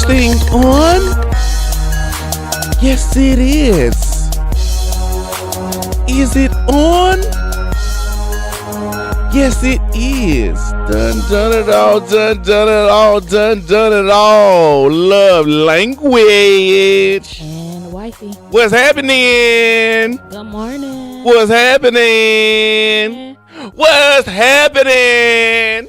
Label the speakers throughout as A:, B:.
A: Thing on? Yes, it is. Is it on? Yes, it is. Done it all, done it all, done it all. Love language.
B: And wifey.
A: What's happening?
B: Good morning.
A: What's happening? What's happening?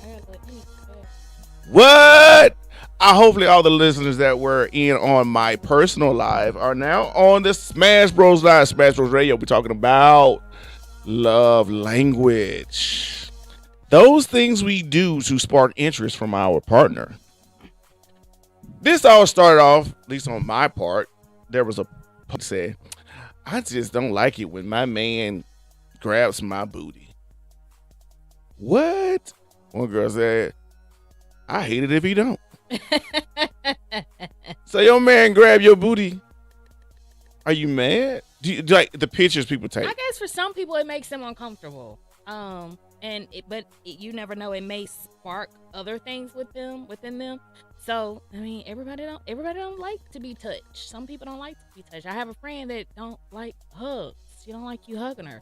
A: What? Hopefully all the listeners that were in on my personal live are now on the Smash Bros Live, Smash Bros Radio. We're talking about love language. Those things we do to spark interest from our partner. This all started off, at least on my part, there was a say, I just don't like it when my man grabs my booty. What? One girl said, I hate it if he don't. So your man grab your booty. Are you mad? Do you like the pictures people take?
B: I guess for some people it makes them uncomfortable. But you never know. It may spark other things within them. So I mean, everybody don't like to be touched. Some people don't like to be touched. I have a friend that don't like hugs. She don't like you hugging her.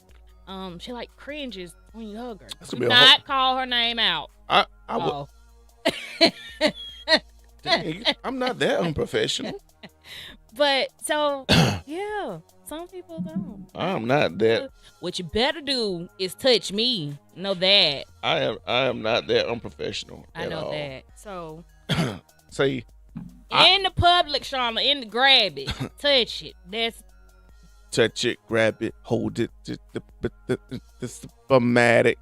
B: She like cringes when you hug her. Do not call her name out.
A: I will. Dang, I'm not that unprofessional.
B: But so yeah, some people don't.
A: I'm not that.
B: What you better do is touch me. Know that.
A: I am not that unprofessional.
B: I know
A: all.
B: that. So
A: see,
B: in the public, Shauna, in the grab it, touch it. That's
A: touch it, grab it, hold it. The spermatic.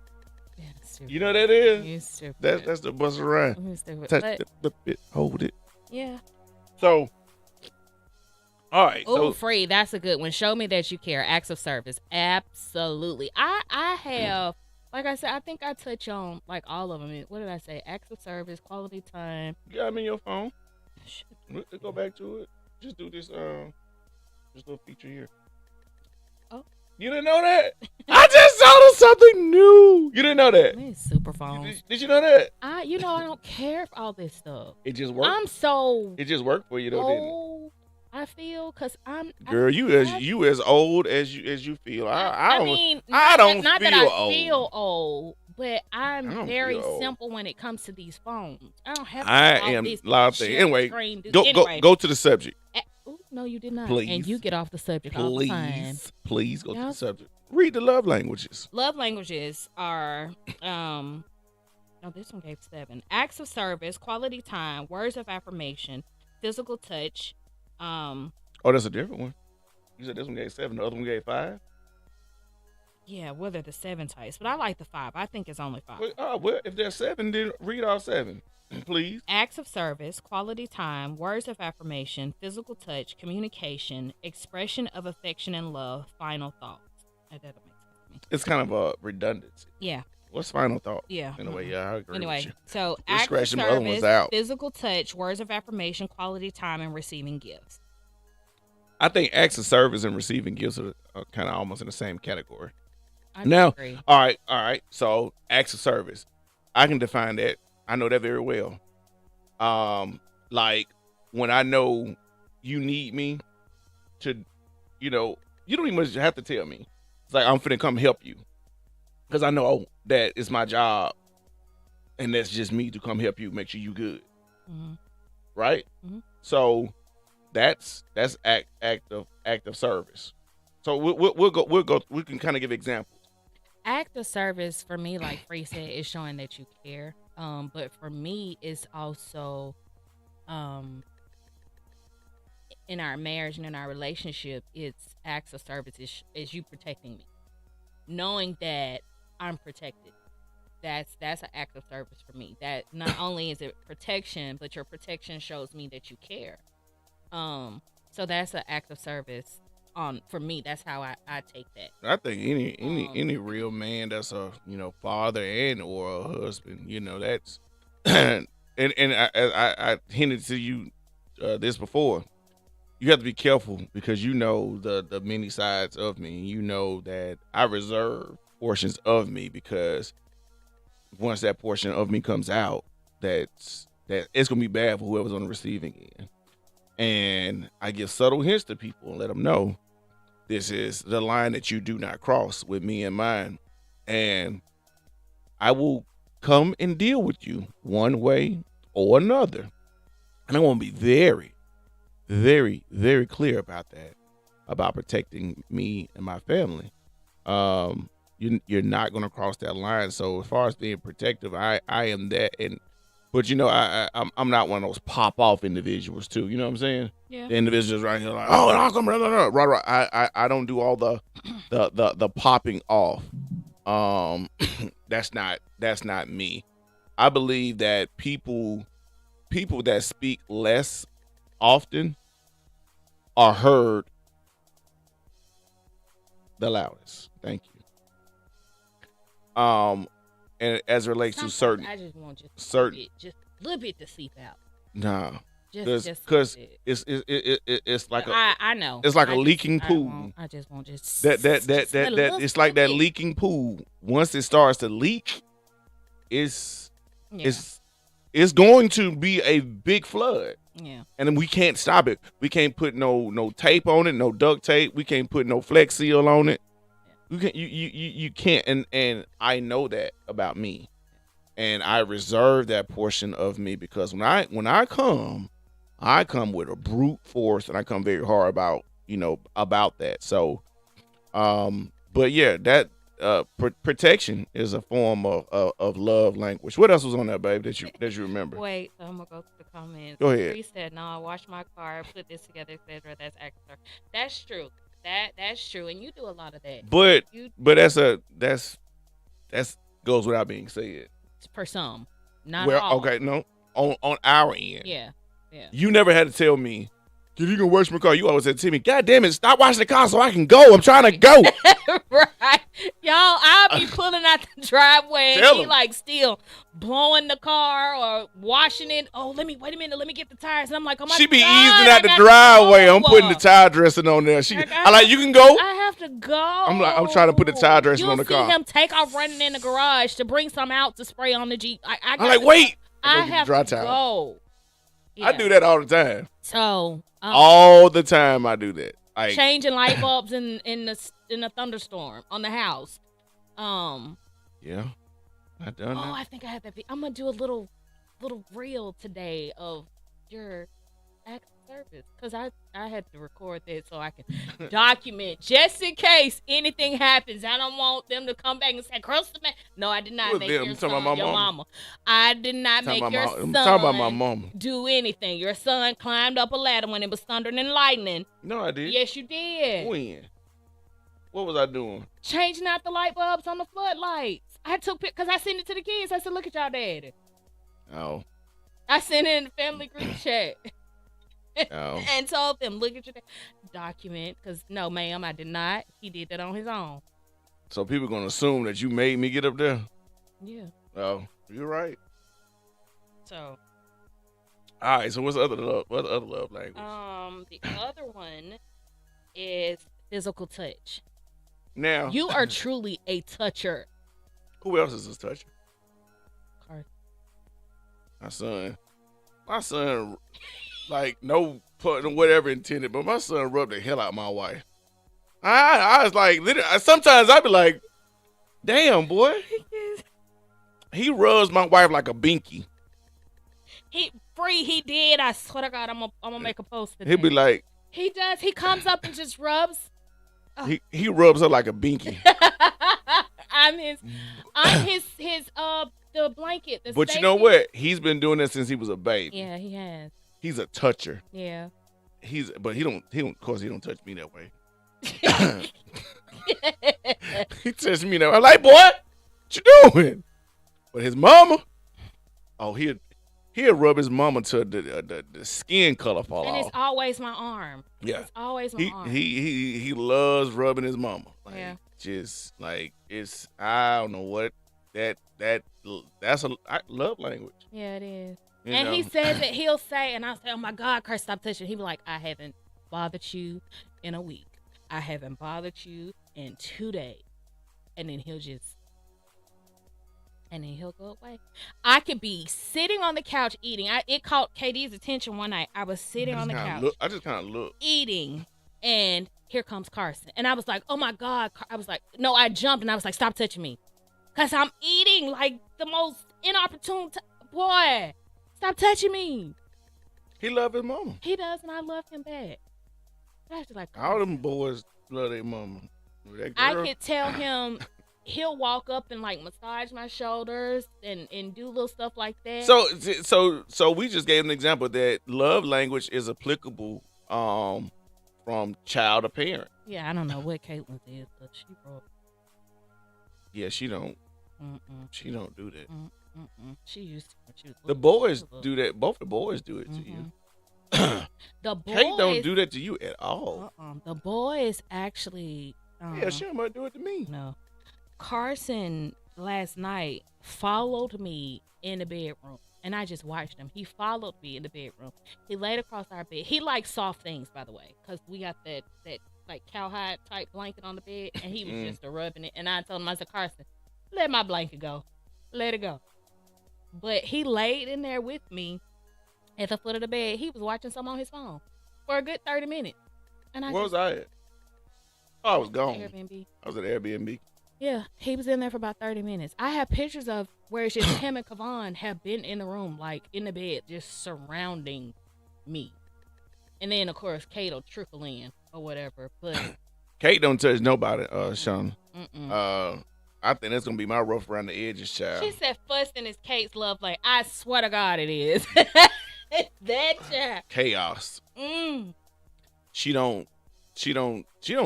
A: You know what that is? That's the Busta Rhymes. Touch it, hold it.
B: Yeah.
A: So, all right.
B: Oh, free. That's a good one. Show me that you care. Acts of service. Absolutely. I have like I said, I think I touch on like all of them. What did I say? Acts of service, quality time.
A: You got them in your phone.
B: Shit,
A: Let's go back to it. Just do this little feature here.
B: Oh.
A: You didn't know that? I just saw something new. You didn't know that?
B: Man, super phones.
A: Did you know that?
B: I don't care for all this stuff.
A: It just worked.
B: I'm so
A: It just worked for you though, didn't it?
B: old. I feel because
A: Girl, you as old as you feel. I don't.
B: mean,
A: I don't
B: not
A: feel
B: that I
A: old.
B: feel old, but
A: I
B: I'm
A: don't
B: very
A: feel old.
B: simple when it comes to these phones. I don't have.
A: I
B: all
A: am
B: this
A: loud thing.
B: share
A: Anyway,
B: screen,
A: go go to the subject.
B: Ooh, no, you did not.
A: Please.
B: And you get off the subject all the time.
A: Please go to
B: Y'all-
A: the subject. Read the love languages.
B: Love languages are no, this one gave 7. Acts of service, quality time, words of affirmation, physical touch.
A: Oh, that's a different one. You said this one gave 7. The other one gave 5.
B: Yeah, well, they're the 7 types, but I like the 5. I think it's only 5.
A: Well, if there's 7, then read all 7, please.
B: Acts of service, quality time, words of affirmation, physical touch, communication, expression of affection and love, final thoughts. That doesn't make sense to me.
A: It's kind of a redundancy.
B: Yeah.
A: What's final thought?
B: Yeah.
A: In a way, yeah, I agree with
B: Anyway,
A: you.
B: so
A: We're
B: acts of
A: scratching the other ones
B: service,
A: out.
B: physical touch, words of affirmation, quality time, and receiving gifts.
A: I think acts of service and receiving gifts are kind of almost in the same category.
B: I
A: Now,
B: agree.
A: all right. So acts of service, I can define that. I know that very well. Like when I know you need me to, you don't even much have to tell me. It's like I'm finna come help you, because I know that it's my job, and that's just me to come help you, make sure you good,
B: Mm-hmm.
A: right?
B: Mm-hmm.
A: So that's act of service. So we can kind of give examples.
B: Act of service for me, like Free said, is showing that you care. But for me, it's also, in our marriage and in our relationship, it's acts of service is you protecting me, knowing that I'm protected. That's an act of service for me. That not only is it protection, but your protection shows me that you care. So that's an act of service. For me, that's how I take that.
A: I think any real man that's a father and or a husband, that's and I hinted to you this before. You have to be careful, because the many sides of me. You know that I reserve portions of me, because once that portion of me comes out, that it's gonna be bad for whoever's on the receiving end. And I give subtle hints to people and let them know this is the line that you do not cross with me and mine. And I will come and deal with you one way or another. And I want to be very, very, very clear about that, about protecting me and my family. You're not going to cross that line. So as far as being protective, I am that. But I'm not one of those pop off individuals too. You know what I'm saying?
B: Yeah.
A: The individuals right here like, oh, no, come right. I don't do all the popping off. That's not me. I believe that people that speak less often are heard the loudest. Thank you. And as it relates to certain,
B: I just want just
A: certain,
B: just a little bit to seep out.
A: nah,
B: Just
A: because
B: a bit.
A: it's like
B: I know
A: it's like a
B: I just-
A: leaking
B: I
A: pool.
B: won't- I just want just
A: that
B: just a little
A: it's like that
B: bit.
A: leaking pool. Once it starts to leak, it's going to be a big flood.
B: Yeah.
A: And then we can't stop it. We can't put no tape on it, no duct tape. We can't put no Flex Seal on it. You can't. And I know that about me, and I reserve that portion of me, because when I come with a brute force, and I come very hard about that. So, but yeah, that protection is a form of love language. What else was on that, babe, that you remember?
B: Wait, so I'm gonna go to the comments.
A: Go ahead.
B: He said, "No, I washed my car, put this together, etc." That's extra. That's true. That's true, and you do a lot of that.
A: But
B: You
A: that's goes without being said.
B: for some, not
A: Well,
B: all.
A: okay, no, on our end,
B: Yeah.
A: you never had to tell me, "Did you gonna wash my car?" You always said to me, "God damn it, stop washing the car so I can go. I'm trying to go."
B: Right. Y'all, I'll be pulling out the driveway and
A: Tell
B: he
A: 'em.
B: like still blowing the car or washing it. Oh, wait a minute, let me get the tires. And I'm like, oh my
A: She be
B: God,
A: easing
B: I
A: out the
B: got to
A: driveway. I'm putting the
B: go.
A: tire dressing on there.
B: Like,
A: I like, you can go.
B: I have to go.
A: I'm trying to put the tire dressing
B: You'll
A: on the
B: see
A: car.
B: him take off running in the garage to bring some out to spray on the Jeep. I
A: I'm
B: got
A: like,
B: to
A: wait.
B: I
A: go get the
B: have
A: dry
B: to
A: towel.
B: go.
A: I
B: Yeah.
A: do that all the time.
B: So
A: All the time I do that. Like,
B: changing light bulbs in a thunderstorm on the house.
A: yeah, I done
B: Oh,
A: that.
B: I think I have that. I'm gonna do a little reel today of your act of service because I had to record that so I can document just in case anything happens. I don't want them to come back and say, "Crystal, man." No, I did not
A: Who is
B: make
A: them?
B: your
A: You talking
B: son,
A: about my
B: your
A: mama?
B: mama. I did not make your
A: I'm
B: son
A: talking about my mama.
B: do anything. Your son climbed up a ladder when it was thundering and lightning.
A: No, I did.
B: Yes, you did.
A: When? What was I doing?
B: Changing out the light bulbs on the floodlights. I took because I sent it to the kids. I said, "Look at y'all daddy."
A: Oh,
B: I sent it in the family group chat
A: oh.
B: and told them, "Look at your document." Because no, ma'am, I did not. He did that on his own.
A: So people gonna assume that you made me get up there.
B: Yeah.
A: Oh, you're right.
B: So,
A: All right. So what's the other love? What other love language?
B: the other one is physical touch.
A: Now,
B: You are truly a toucher.
A: who else is this touching?
B: Carson.
A: My son, like no put whatever intended, but my son rubbed the hell out of my wife. I was like, literally, sometimes I be like, damn boy, he rubs my wife like a binky.
B: He did. I swear to God, I'm gonna make a post today.
A: He'd be like,
B: He does. He comes up and just rubs.
A: he rubs her like a binky.
B: I'm his the blanket. The
A: But you know
B: safety.
A: what? He's been doing that since he was a baby.
B: Yeah, he has.
A: He's a toucher.
B: Yeah.
A: But he don't of course he don't touch me that way. He touched me that way. I'm like, boy, what you doing? But his mama, oh, he'll rub his mama till the skin color fall
B: And
A: off.
B: it's always my arm.
A: Yeah.
B: It's always my arm.
A: He loves rubbing his mama. Like,
B: Yeah.
A: just like it's I don't know what that's a love language.
B: Yeah, it is.
A: You
B: And
A: know?
B: he says that he'll say, and I'll say, "Oh my God, Chris, stop touching." He'll be like, "I haven't bothered you in a week. I haven't bothered you in 2 days," and then he'll go away. I could be sitting on the couch eating. It caught KD's attention one night. I was sitting on the couch
A: I just kind of look.
B: eating, and here comes Carson. And I was like, "Oh my God." I was like, no, I jumped and I was like, "Stop touching me." Because I'm eating like the most inopportune boy. Stop touching me.
A: He love his mama.
B: He does, and I love him back. I was like,
A: All them boys love their mama. That
B: I
A: girl,
B: could tell him he'll walk up and like massage my shoulders and do little stuff like that.
A: So we just gave an example that love language is applicable from child to parent.
B: yeah, I don't know what Caitlin's is, but she broke.
A: Yeah, she don't
B: Mm-mm,
A: do that.
B: she used to. When she was
A: The
B: little.
A: boys do that. Both the boys do it to you.
B: The boys
A: Kate don't do that to you at all.
B: The boys actually.
A: Yeah, she might do it to me.
B: No. Carson last night followed me in the bedroom, and I just watched him. He followed me in the bedroom. He laid across our bed. He likes soft things, by the way, because we got that like cowhide type blanket on the bed, and he was just rubbing it. And I told him, I said, "Carson, let my blanket go. Let it go." But he laid in there with me at the foot of the bed. He was watching something on his phone for a good 30 minutes. And
A: Where was I at? Oh, I was gone.
B: Airbnb.
A: I was at Airbnb.
B: Yeah, he was in there for about 30 minutes. I have pictures of where it's just him and Kavon have been in the room, like in the bed, just surrounding me. And then, of course, Kate will trickle in or whatever. But
A: Kate don't touch nobody, Sean.
B: mm-mm.
A: I think that's gonna be my rough around the edges, child.
B: She said fussing is Kate's love language. I swear to God it is. It's that child.
A: Chaos.
B: Mm.
A: She don't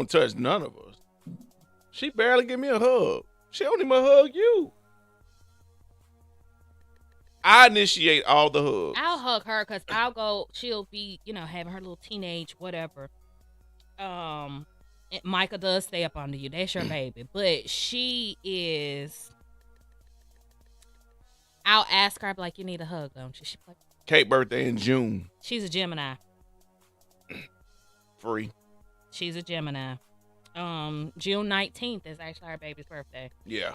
A: touch none of us. She barely give me a hug. She don't even hug you. I initiate all the hugs.
B: I'll hug her because I'll go. She'll be, having her little teenage whatever. And Micah does stay up under you. That's your baby. But she is. I'll ask her, I'll be like, you need a hug, don't you? She's like,
A: Kate birthday in June.
B: she's a Gemini.
A: Free.
B: She's a Gemini. June 19th is actually our baby's birthday.
A: Yeah.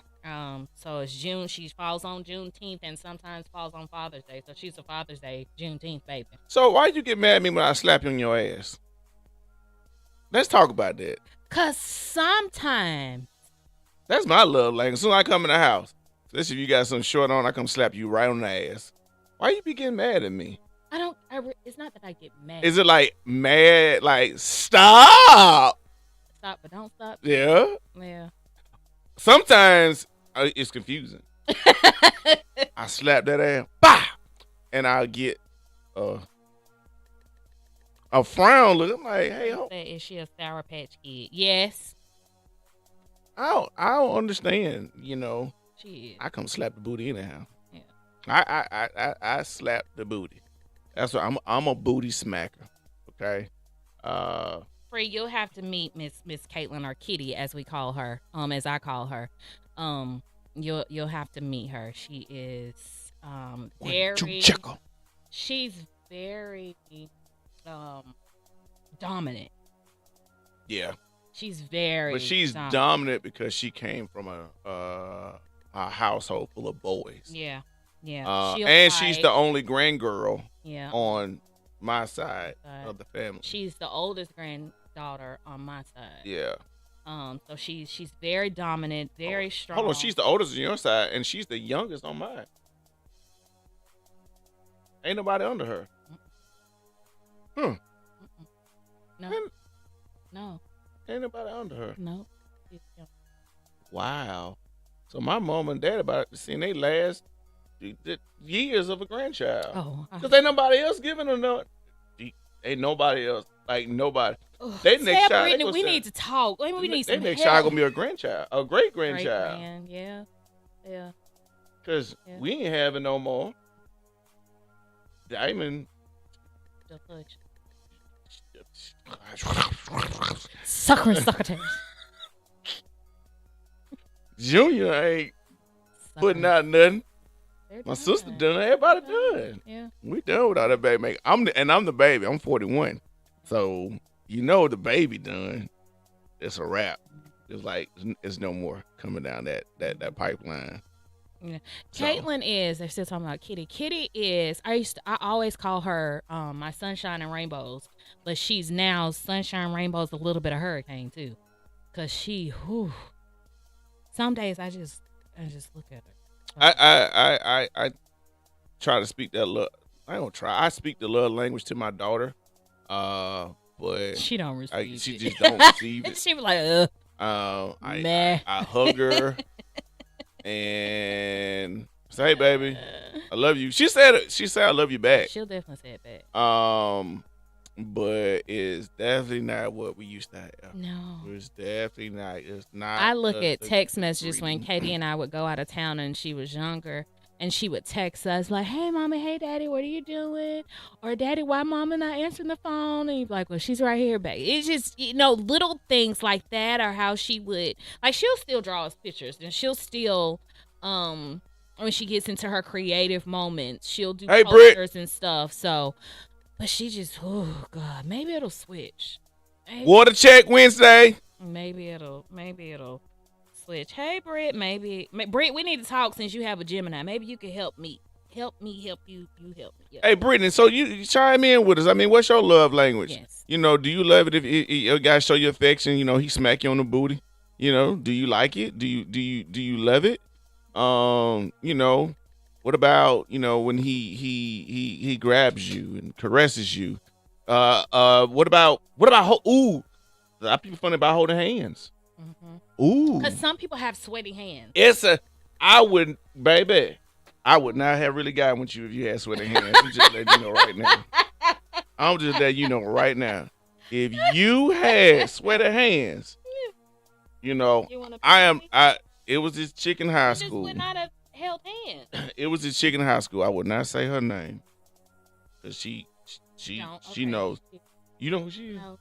B: So it's June. She falls on Juneteenth and sometimes falls on Father's Day. So she's a Father's Day Juneteenth baby.
A: So why you get mad at me when I slap you on your ass? Let's talk about that.
B: Cause sometimes
A: That's my love language. As soon as I come in the house, especially if you got some short on, I come slap you right on the ass. Why you be getting mad at me?
B: it's not that I get mad.
A: Is it like mad, like stop?
B: Stop, but don't stop.
A: Yeah.
B: Yeah.
A: Sometimes it's confusing. I slap that ass, bah, and I'll get a frown look. I'm like, hey,
B: Is she a Sour Patch Kid? Yes.
A: I don't understand. You know,
B: She is.
A: I come slap the booty anyhow.
B: Yeah.
A: I slap the booty. That's what I'm a booty smacker. Okay.
B: Free, you'll have to meet Miss Caitlin, or Kitty as we call her, as I call her. You'll have to meet her. She is very. She's very dominant.
A: Yeah.
B: She's very.
A: But she's dominant because she came from a household full of boys.
B: Yeah. Yeah.
A: And she's the only grandgirl.
B: Yeah.
A: On my side of the family.
B: She's the oldest granddaughter on my side.
A: Yeah.
B: So she's very dominant, very strong.
A: Hold on, she's the oldest on your side, and she's the youngest on mine. Ain't nobody under her.
B: No. No.
A: Ain't nobody under her.
B: No.
A: Wow. So my mom and dad about to see their last years of a grandchild.
B: Oh.
A: Because ain't nobody else giving her no. Ain't nobody else. Like nobody.
B: They next child. Brittany, we need to talk. We need some help.
A: Next child gonna be a grandchild, a great grandchild.
B: Yeah. Yeah.
A: Because we ain't having no more. Diamond.
B: Sucker.
A: Junior ain't putting out nothing. My sister done. Everybody done.
B: Yeah.
A: We done without that baby maker. I'm the baby. I'm 41. So you know the baby done. It's a wrap. It's like it's no more coming down that pipeline.
B: Yeah. So. Caitlin is. They're still talking about Kitty. Kitty is. I always call her my sunshine and rainbows, but she's now sunshine, rainbows, a little bit of hurricane too, cause some days I just look at her.
A: I try to speak that love. I don't try. I speak the love language to my daughter, but
B: she don't receive it.
A: She just don't receive it.
B: She be like,
A: I hug her and say, "Hey, baby, I love you." She said I love you back.
B: She'll definitely say it back.
A: But it's definitely not what we used to have.
B: No.
A: It's definitely not. It's not.
B: I look at text messages when Katie and I would go out of town and she was younger, and she would text us like, "Hey, Mama, hey, Daddy, what are you doing?" Or, "Daddy, why Mama not answering the phone?" And you'd be like, "Well, she's right here, baby." It's just, little things like that, or how she would, like, she'll still draw us pictures, and she'll still, when she gets into her creative moments, she'll do posters and stuff, so... But she just, oh God, maybe it'll switch.
A: Water check Wednesday.
B: Maybe it'll switch. Hey, Britt, Britt, we need to talk since you have a Gemini. Maybe you can help me. Help you help me. Yeah.
A: Hey, Brittany, so you chime in with us. I mean, what's your love language?
B: Yes.
A: Do you love it if your guy show you affection? He smack you on the booty. Do you like it? Do you love it? What about, when he grabs you and caresses you? What about a lot of people funny about holding hands.
B: Mm-hmm.
A: Ooh.
B: Because some people have sweaty hands.
A: I would not have really gotten with you if you had sweaty hands. I'm just letting you know right now. I'm just letting you know right now. If you had sweaty hands, it was this chick in high school.
B: Would not have held hands.
A: It was this chick in high school. I would not say her name. Because she knows. You know who she is?
B: No.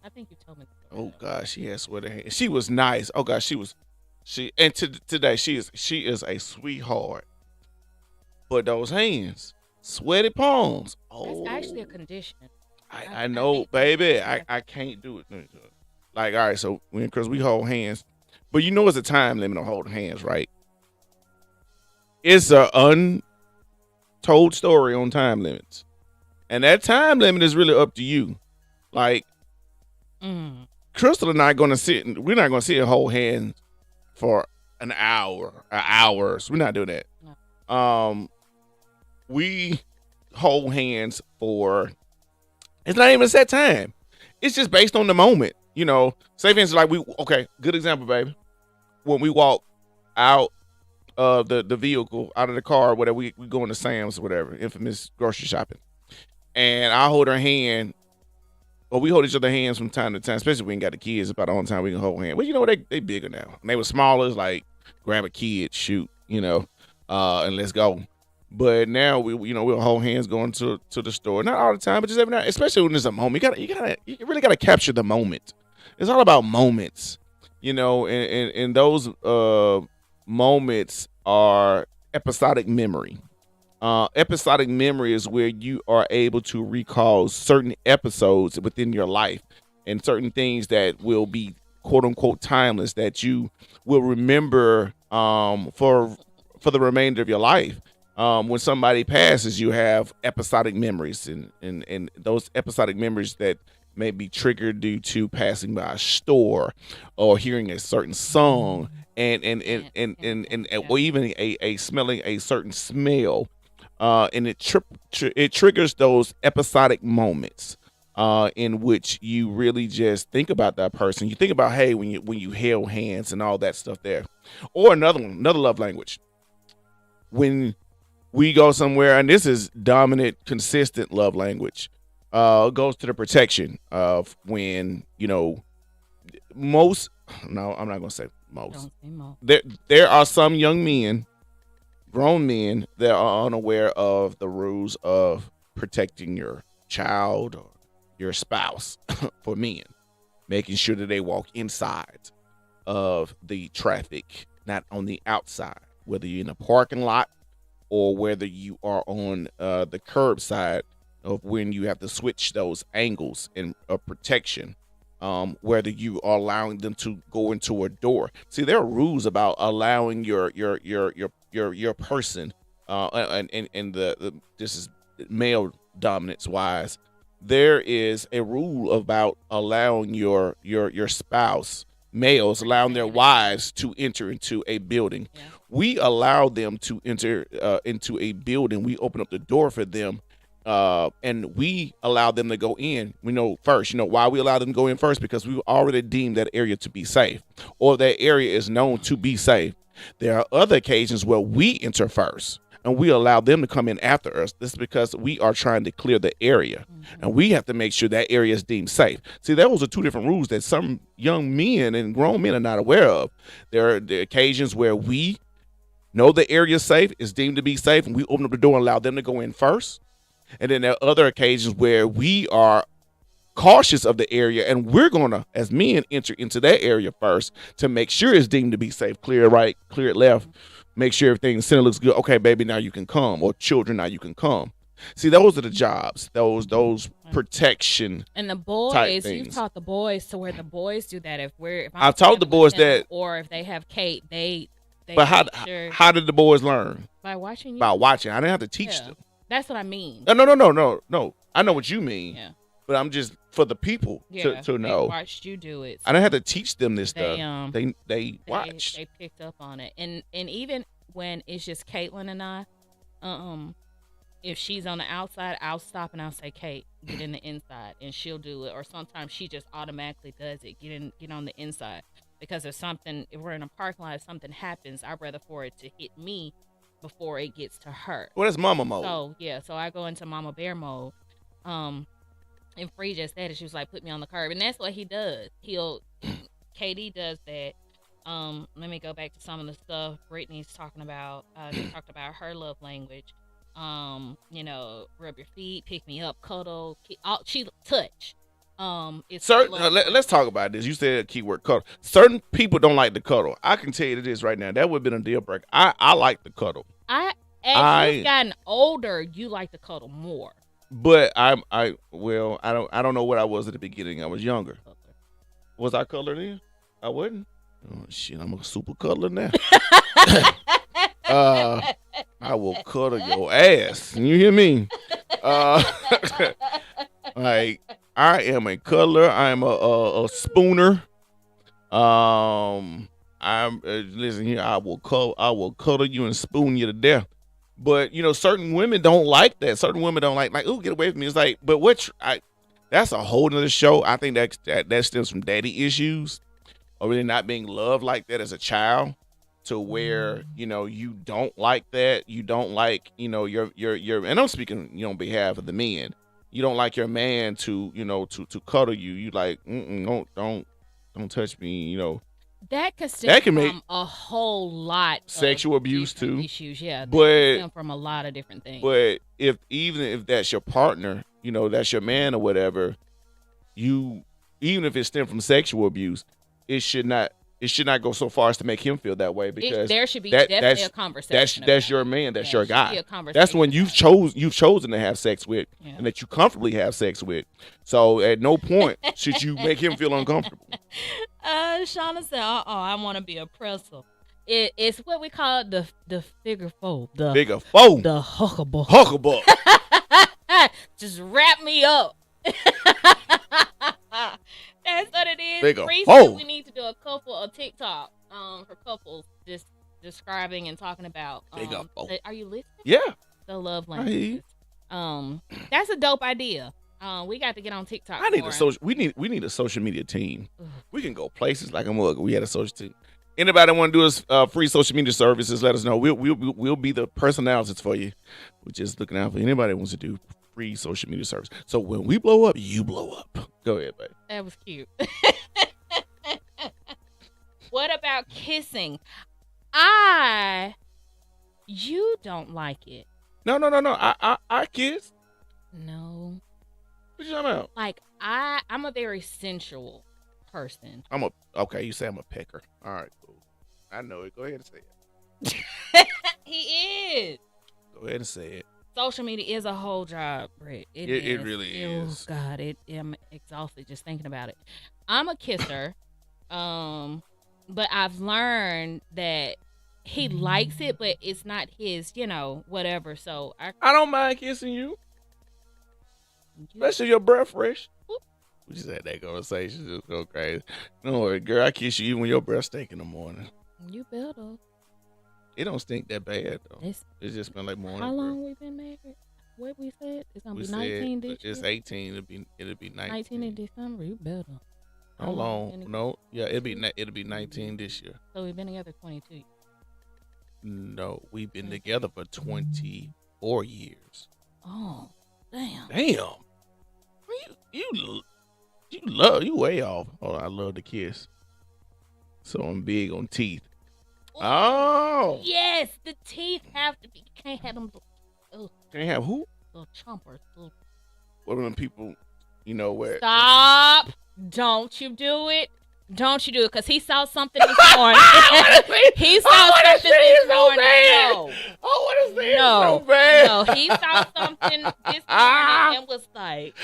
B: I think you told me.
A: Oh gosh, she had sweaty hands. She was nice. Oh gosh, and today she is a sweetheart. But those hands, sweaty palms.
B: That's
A: Oh,
B: actually a condition.
A: I
B: I
A: know,
B: think
A: baby.
B: yeah.
A: I can't do it. Like, all right, so because we hold hands, but you know it's a time limit on holding hands, right? It's a untold story on time limits, and that time limit is really up to you. Like
B: Mm.
A: Crystal and I gonna sit. We're not gonna sit and hold hands for hours. We're not doing that.
B: No.
A: We hold hands for. It's not even a set time. It's just based on the moment. Say for instance, like okay, good example, baby. When we walk out of the vehicle, out of the car, whatever, we going to Sam's or whatever, infamous grocery shopping. And I hold her hand, or we hold each other hands from time to time, especially when we ain't got the kids. It's about the only time we can hold hands. Well, they bigger now. When they were smaller, it's like grab a kid, shoot, and let's go. But now we'll hold hands going to the store. Not all the time, but just every now, especially when there's a moment. You really gotta capture the moment. It's all about moments, and those moments are episodic memory. Episodic memory is where you are able to recall certain episodes within your life and certain things that will be quote unquote timeless that you will remember for the remainder of your life. When somebody passes, you have episodic memories, and those episodic memories that may be triggered due to passing by a store or hearing a certain song and or even a smelling a certain smell, and it triggers those episodic moments in which you really just think about that person. You think about, hey, when you held hands and all that stuff there. Or another love language. When we go somewhere, and this is dominant, consistent love language, goes to the protection of when, most, no, I'm not going to say most.
B: Don't say most.
A: There are some young men, grown men, that are unaware of the rules of protecting your child or your spouse for men, making sure that they walk inside of the traffic, not on the outside, whether you're in a parking lot or whether you are on the curbside, of when you have to switch those angles of protection, whether you are allowing them to go into a door. See, there are rules about allowing your person, and this is male dominance wise. There is a rule about allowing your spouse, males allowing their wives to enter into a building.
B: Yeah.
A: We allow them to enter into a building. We open up the door for them, and we allow them to go in. We know first, why we allow them to go in first, because we already deemed that area to be safe, or that area is known to be safe. There are other occasions where we enter first and we allow them to come in after us. This is because we are trying to clear the area, and we have to make sure that area is deemed safe. See, those are two different rules that some young men and grown men are not aware of. There are the occasions where we know the area is safe, is deemed to be safe, and we open up the door and allow them to go in first. And then there are other occasions where we are cautious of the area, and we're going to, as men, enter into that area first to make sure it's deemed to be safe. Clear it right, clear it left, make sure everything center looks good. Okay, baby, now you can come. Or children, now you can come. See, those are the jobs, those protection.
B: And the boys, you've taught the boys to where the boys do that. If
A: I taught the boys that,
B: or if they have Kate, they
A: but how did the boys learn?
B: By watching you.
A: By watching. I didn't have to teach them.
B: That's what I mean.
A: No. I know what you mean.
B: Yeah.
A: But I'm just for the people to know.
B: They watched you do it.
A: So I didn't have to teach them this stuff. They watched.
B: They picked up on it, and even when it's just Caitlin and I, if she's on the outside, I'll stop and I'll say, Kate, get in the inside, and she'll do it. Or sometimes she just automatically does it. Get on the inside, because if we're in a parking lot, if something happens, I'd rather for it to hit me before it gets to her.
A: Well, that's mama mode.
B: So I go into mama bear mode. And Free just said it. She was like, put me on the curb. And that's what he does. KD does that. Let me go back to some of the stuff Brittany's talking about. She talked about her love language. Rub your feet, pick me up, cuddle, she touch. It's
A: Certain,
B: love
A: let's talk about this. You said keyword cuddle. Certain people don't like the cuddle. I can tell you this right now. That would have been a deal breaker. I like the cuddle.
B: As you've gotten older, you like to cuddle more.
A: But I don't know what I was at the beginning. I was younger. Was I cuddler then? I wasn't. Oh shit, I'm a super cuddler now. I will cuddle your ass. You hear me? Like I am a cuddler. I am a spooner. Listen here. I will cuddle you and spoon you to death. But certain women don't like that. Certain women don't like oh, get away from me. It's like, but that's a whole nother show. I think that stems from daddy issues, or really not being loved like that as a child, to where you don't like that. You don't like your and I'm speaking on behalf of the men. You don't like your man to to cuddle you. You like don't touch me.
B: That could stem from a whole lot
A: sexual
B: of
A: abuse too.
B: Issues, yeah. That
A: but
B: stem from a lot of different things.
A: But even if that's your partner, that's your man or whatever, even if it stems from sexual abuse, it should not go so far as to make him feel that way, because
B: there should be definitely a conversation.
A: That's your man. That's your guy.
B: That's
A: when you've chosen to have sex with, and that you comfortably have sex with. So at no point should you make him feel uncomfortable.
B: Shauna said, I want to be a pretzel. It's what we call the figure four. The hucklebuck. Just wrap me up. That's what it is. Recently, we need to do a couple of TikTok for couples just describing and talking about. Are you listening?
A: Yeah.
B: The love languages. That's a dope idea. We got to get on TikTok.
A: We need a social media team. We can go places like we had a social team. Anybody want to do us free social media services? Let us know. We'll be the personalities for you. We're just looking out for anybody who wants to do free social media service. So when we blow up, you blow up. Go ahead, babe.
B: That was cute. What about kissing? You don't like it.
A: No. I kiss.
B: No.
A: What you talking about?
B: Like I'm a very sensual person.
A: Okay, you say I'm a pecker. All right, cool. I know it. Go ahead and say
B: it. He is.
A: Go ahead and say it.
B: Social media is a whole job, Brett.
A: It really is.
B: Oh God, I'm exhausted just thinking about it. I'm a kisser, but I've learned that he likes it, but it's not his, whatever. So I
A: don't mind kissing you. Especially your breath fresh. We just had that conversation. Just go crazy. Don't worry, girl. I kiss you even when your breath stink in the morning.
B: You better.
A: It don't stink that bad though. It's just been like morning.
B: How long we been married? What we said? It's gonna be 19 this year.
A: It's 18. It'll be 19.
B: 19 in December. You better.
A: How long? No. Yeah, it'll be 19 this year.
B: So we've been together 22.
A: No, we've been together for 24 years.
B: Oh, damn.
A: You way off. Oh, I love the kiss. So I'm big on teeth. Oh.
B: Yes, the teeth have to be. You can't have them.
A: Can't have who?
B: Little chompers.
A: What are them people, where?
B: Stop. Don't you do it. Don't you do it, because he saw something this morning. He saw something this morning. No.
A: I want to see it so bad.
B: No, he saw something this morning and was like,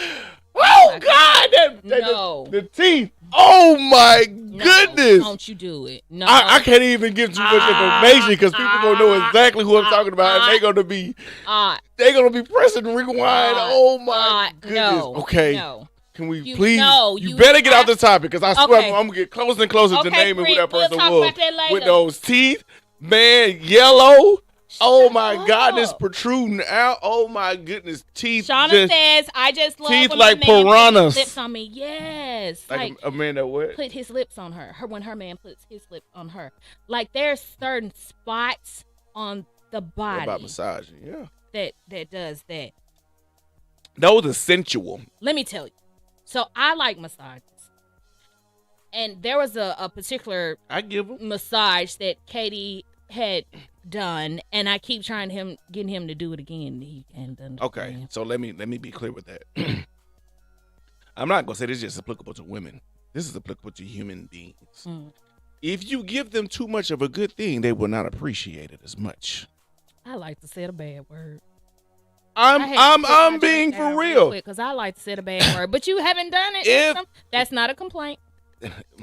A: oh, God. The teeth. Oh, my goodness.
B: Don't you do it. No.
A: I can't even give too much information, because people going to know exactly who I'm talking about, and they're going to be pressing rewind. Oh, my goodness.
B: No.
A: Okay.
B: No.
A: Can we please? You better get out the topic, because I swear I'm going to get closer and closer to naming who that person was. With those teeth, man, yellow. Oh my God, this protruding out. Oh my goodness, teeth.
B: Shauna says, I just love
A: teeth
B: when
A: like
B: my man
A: piranhas.
B: Put his lips on me. Yes.
A: Like a man that what?
B: Put his lips on her. When her man puts his lips on her. Like there's certain spots on the body.
A: What about massaging? Yeah.
B: That does that.
A: Those are sensual.
B: Let me tell you. So I like massages. And there was a particular massage that Katie had done, and I keep trying getting him to do it again. He can't done it.
A: Okay, so let me be clear with that. I'm not gonna say this is just applicable to women. This is applicable to human beings.
B: Mm.
A: If you give them too much of a good thing, they will not appreciate it as much.
B: I like to say a bad word.
A: I'm being for real.
B: Because I like to say a bad word, but you haven't done it. That's not a complaint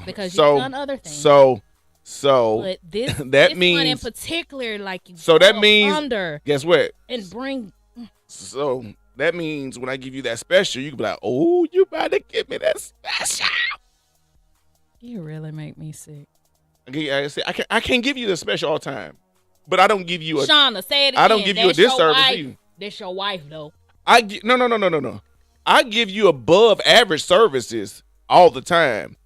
B: because you've done other things.
A: So
B: but this
A: that means
B: one in particular, like you.
A: So that means
B: under.
A: Guess what?
B: And bring.
A: So that means when I give you that special, you can be like, "Oh, you about to give me that special."
B: You really make me sick.
A: I can't give you the special all the time, but I don't give you a.
B: Shauna, say it again.
A: I don't give you a disservice either.
B: That's your wife, though.
A: No. I give you above average services all the time.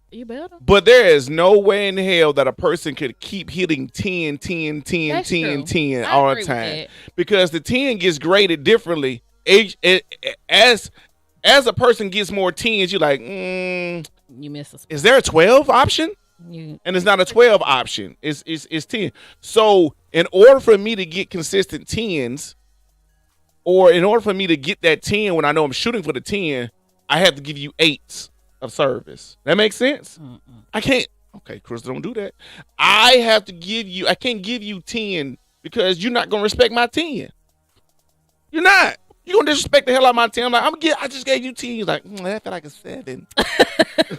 B: You better.
A: But there is no way in hell that a person could keep hitting 10
B: That's
A: 10
B: true.
A: 10 all the time. Because the 10 gets graded differently. As a person gets more 10s, you're like,
B: you miss a spot.
A: Is there a 12 option? And it's not a 12 option. It's 10. So in order for me to get consistent 10s, or in order for me to get that 10 when I know I'm shooting for the 10, I have to give you 8s of service. That makes sense? I can't. Okay, Chris, don't do that. I can't give you 10 because you're not going to respect my 10. You're not. You're going to disrespect the hell out of my 10. I'm like, I just gave you 10. You're like, that felt like a 7. I'm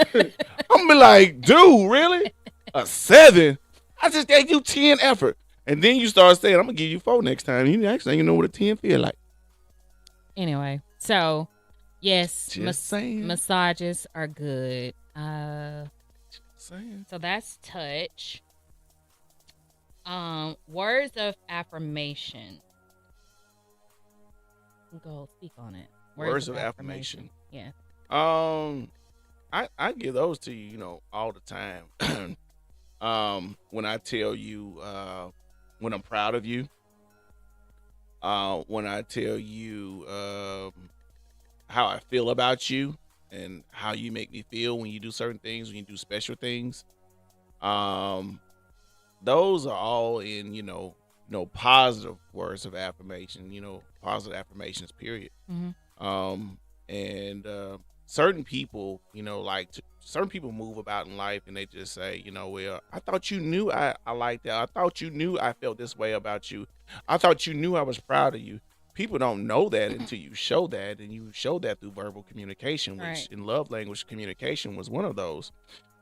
A: going to be like, dude, really? A 7? I just gave you 10 effort. And then you start saying, I'm going to give you 4 next time. You actually know what a 10 feel like.
B: Anyway, so yes,
A: saying.
B: Massages are good.
A: Saying.
B: So that's touch. Words of affirmation. Go speak on it.
A: Words of affirmation.
B: Yeah.
A: I give those to you, all the time. When I tell you, when I'm proud of you. When I tell you how I feel about you and how you make me feel when you do certain things, when you do special things. Those are all in, positive words of affirmation, positive affirmations, period.
B: Mm-hmm.
A: And certain people, certain people move about in life and they just say, well, I thought you knew I liked that. I thought you knew I felt this way about you. I thought you knew I was proud of you. People don't know that until you show that, and you show that through verbal communication, which in love language communication was one of those.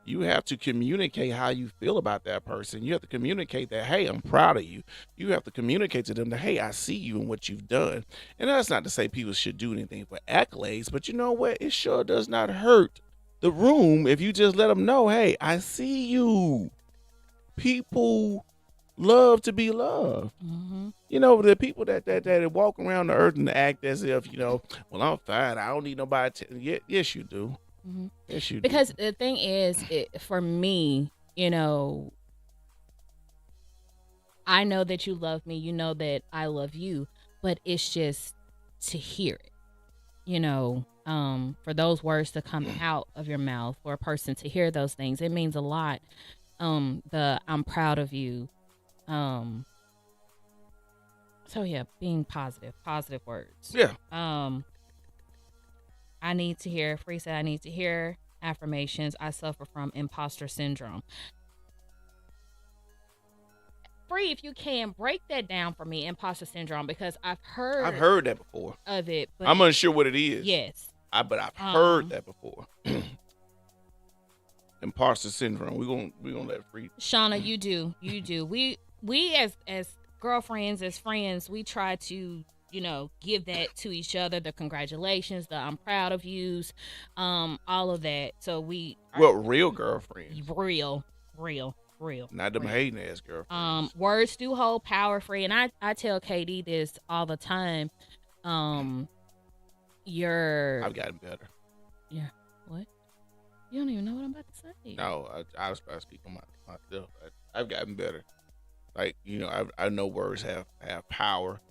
A: You have to communicate how you feel about that person. You have to communicate that, hey, I'm proud of you. You have to communicate to them that, hey, I see you and what you've done. And that's not to say people should do anything for accolades, but you know what? It sure does not hurt the room if you just let them know, hey, I see you. People love to be loved.
B: Mm-hmm.
A: The people that walk around the earth and act as if, well, I'm fine. I don't need nobody. Yes, you do.
B: Mm-hmm.
A: Yes, you do.
B: Because the thing is, for me, I know that you love me. You know that I love you. But it's just to hear it. For those words to come out of your mouth, for a person to hear those things, it means a lot. I'm proud of you. So yeah, being positive words.
A: Yeah.
B: I need to hear, Free said, I need to hear affirmations. I suffer from imposter syndrome. Free, if you can, break that down for me, imposter syndrome, because I've heard
A: that before
B: of it. But
A: I'm unsure what it is.
B: Yes.
A: But I've heard that before. Imposter syndrome. We're gonna let Free.
B: Shauna, you do. We as girlfriends, as friends, we try to, give that to each other, the congratulations, the I'm proud of yous, all of that. So we
A: real girlfriends.
B: Real.
A: Not them hating ass girlfriends.
B: Words do hold power, Free, and I tell Katie this all the time.
A: I've gotten better.
B: Yeah. What? You don't even know what I'm about to say.
A: No, I was about to speak on myself. I've gotten better. Like, I know words have power.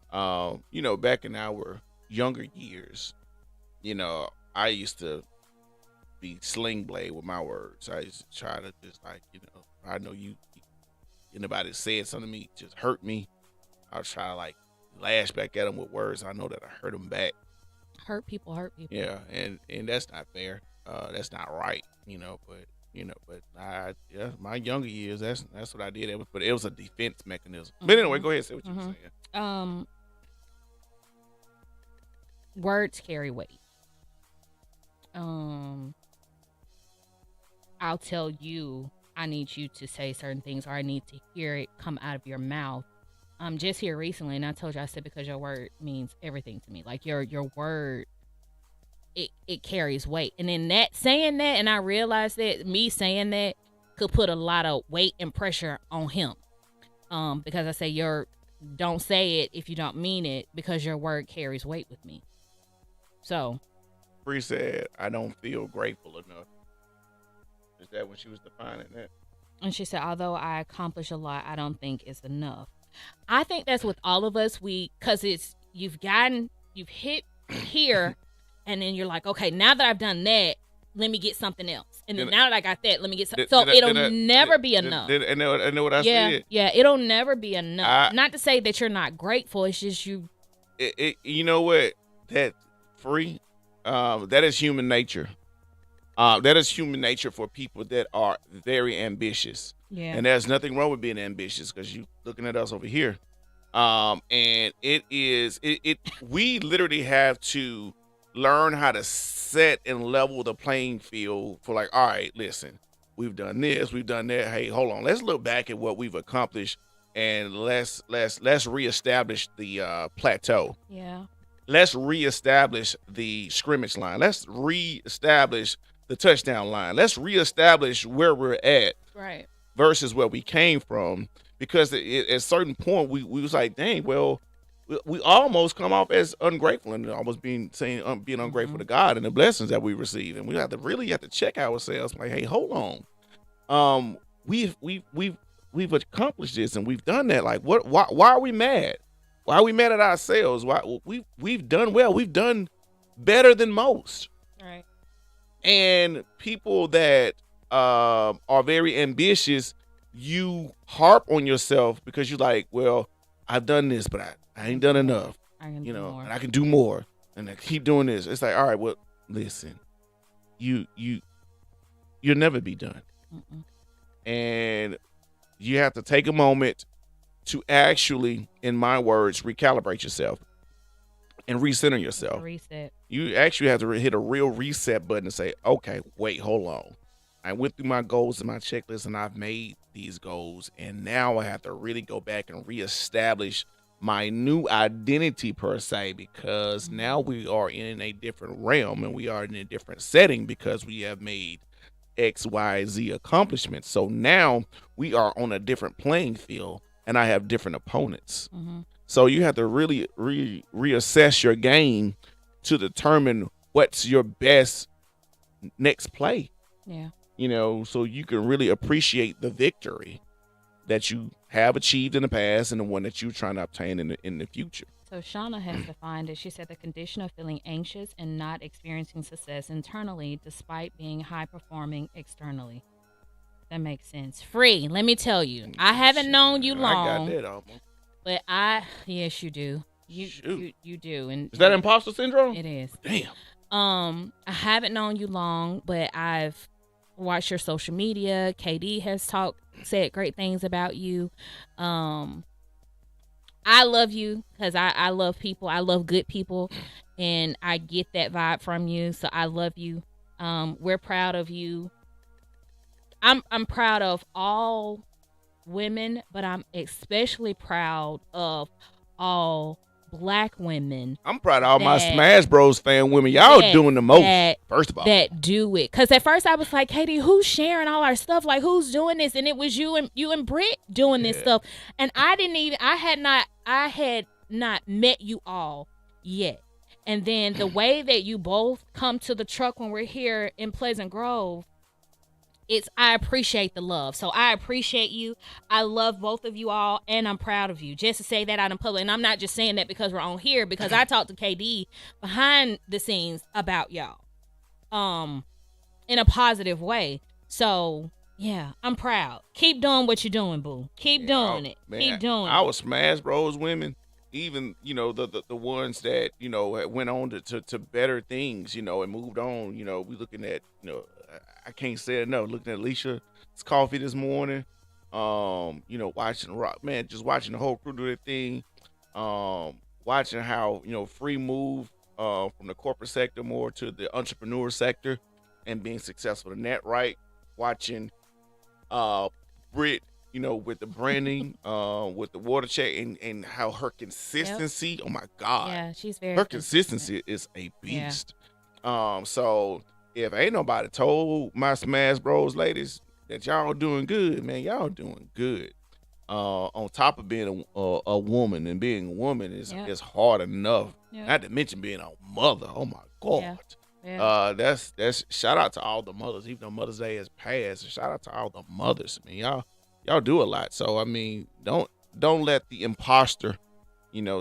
A: Back in our younger years, I used to be sling blade with my words. I used to try to just I know anybody said something to me, just hurt me. I'll try to lash back at them with words. I know that I hurt them back.
B: Hurt people hurt people.
A: Yeah, and that's not fair. That's not right. But I yeah, my younger years, that's what I did. But it was a defense mechanism. But anyway,
B: Mm-hmm.
A: go ahead and say what you were
B: Mm-hmm.
A: saying.
B: Words carry weight. Um, I'll tell you, I need you to say certain things, or I need to hear it come out of your mouth. Just here recently, and I told you, I said, because your word means everything to me. Like your word, it carries weight. And in that saying that, and I realized that me saying that could put a lot of weight and pressure on him. Because I say don't say it if you don't mean it, because your word carries weight with me. So
A: Bree said, "I don't feel grateful enough." Is that when she was defining that?
B: And she said, although I accomplish a lot, I don't think it's enough. I think that's with all of us. Because you've hit here, and then you're like, okay, now that I've done that, let me get something else. And then now that I got that, let me get something. So it'll never be enough.
A: I know what I said.
B: Yeah, it'll never be enough. Not to say that you're not grateful. It's just you.
A: You know what? That free, that is human nature. That is human nature for people that are very ambitious.
B: Yeah.
A: And there's nothing wrong with being ambitious, because you looking at us over here. And we literally have to learn how to set and level the playing field for, like, all right, listen, we've done this, we've done that. Hey, hold on. Let's look back at what we've accomplished, and let's reestablish the plateau.
B: Yeah.
A: Let's reestablish the scrimmage line. Let's reestablish the touchdown line. Let's reestablish where we're at.
B: Right.
A: Versus where we came from. Because at a certain point, we was like, dang, well, we almost come off as ungrateful, and almost being ungrateful to God and the blessings that we receive. And we have to check ourselves. Like, hey, hold on. We've accomplished this, and we've done that. Like, why are we mad? Why are we mad at ourselves? Why we've done well. We've done better than most.
B: Right.
A: And people that are very ambitious, you harp on yourself because you're like, well, I've done this, but I ain't done enough. And I can do more, and I keep doing this. It's like, all right, well, listen, you'll never be done.
B: Mm-mm.
A: And you have to take a moment to actually, in my words, recalibrate yourself and recenter yourself.
B: Reset.
A: You actually have to hit a real reset button and say, okay, wait, hold on. I went through my goals and my checklist, and I've made these goals, and now I have to really go back and reestablish my new identity, per se, because now we are in a different realm, and we are in a different setting because we have made X, Y, Z accomplishments. So now we are on a different playing field, and I have different opponents.
B: Mm-hmm.
A: So you have to really reassess your game to determine what's your best next play.
B: Yeah.
A: So you can really appreciate the victory that you have achieved in the past and the one that you're trying to obtain in the future.
B: So Shauna has defined it. She said the condition of feeling anxious and not experiencing success internally despite being high performing externally. That makes sense. Free, let me tell you, I haven't known you long.
A: I got that almost.
B: But yes, you do. You do. And
A: is that imposter syndrome?
B: It is.
A: Damn.
B: I haven't known you long, but I've watched your social media. KD has said great things about you. I love you because I love people. I love good people, and I get that vibe from you. So I love you. We're proud of you. I'm proud of all women, but I'm especially proud of all Black women.
A: I'm proud of all my Smash Bros fan women. Y'all doing the most, first of all. That
B: do it. Because at first I was like, Katie, who's sharing all our stuff? Like, who's doing this? And it was you and Britt doing this stuff. And I had not met you all yet. And then the way that you both come to the truck when we're here in Pleasant Grove, I appreciate the love. So I appreciate you. I love both of you all, and I'm proud of you. Just to say that out in public, and I'm not just saying that because we're on here, because I talked to KD behind the scenes about y'all, in a positive way. So yeah, I'm proud. Keep doing what you're doing, boo. Keep doing it.
A: Man,
B: Keep doing it.
A: Our Smash Bros women, even the ones that went on to better things, and moved on. We looking at I can't say it enough. Looking at Alicia's coffee this morning. Watching Rock, man, just watching the whole crew do their thing. Watching how Free move from the corporate sector more to the entrepreneur sector and being successful in that, right? Watching Brit, with the branding, with the water check, and how her consistency. Oh my God,
B: Yeah, she's very
A: her
B: consistent.
A: consistency is a beast. So if ain't nobody told my Smash Bros ladies that y'all doing good, man, y'all doing good. On top of being a woman, and being a woman is hard enough.
B: Yep.
A: Not to mention being a mother. Oh my God.
B: Yeah.
A: That's shout out to all the mothers, even though Mother's Day has passed. Shout out to all the mothers. I mean, y'all do a lot. So I mean, don't let the imposter,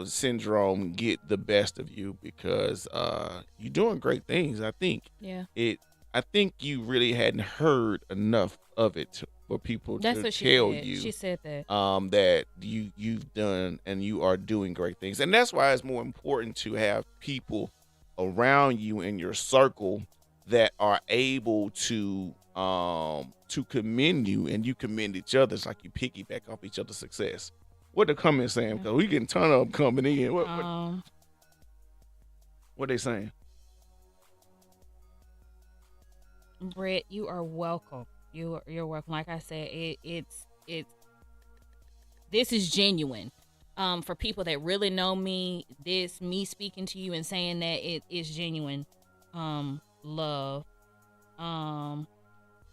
A: syndrome get the best of you, because you're doing great things. I think you really hadn't heard enough of it for people
B: That's
A: to
B: what she
A: tell
B: said.
A: you.
B: She said that.
A: That you've done and you are doing great things, and that's why it's more important to have people around you in your circle that are able to commend you, and you commend each other. It's like you piggyback off each other's success. What the comments saying? Because we getting a ton of them coming in. What they saying?
B: Britt, you are welcome. You're welcome. Like I said, it's this is genuine. For people that really know me, me speaking to you and saying that it is genuine. Love.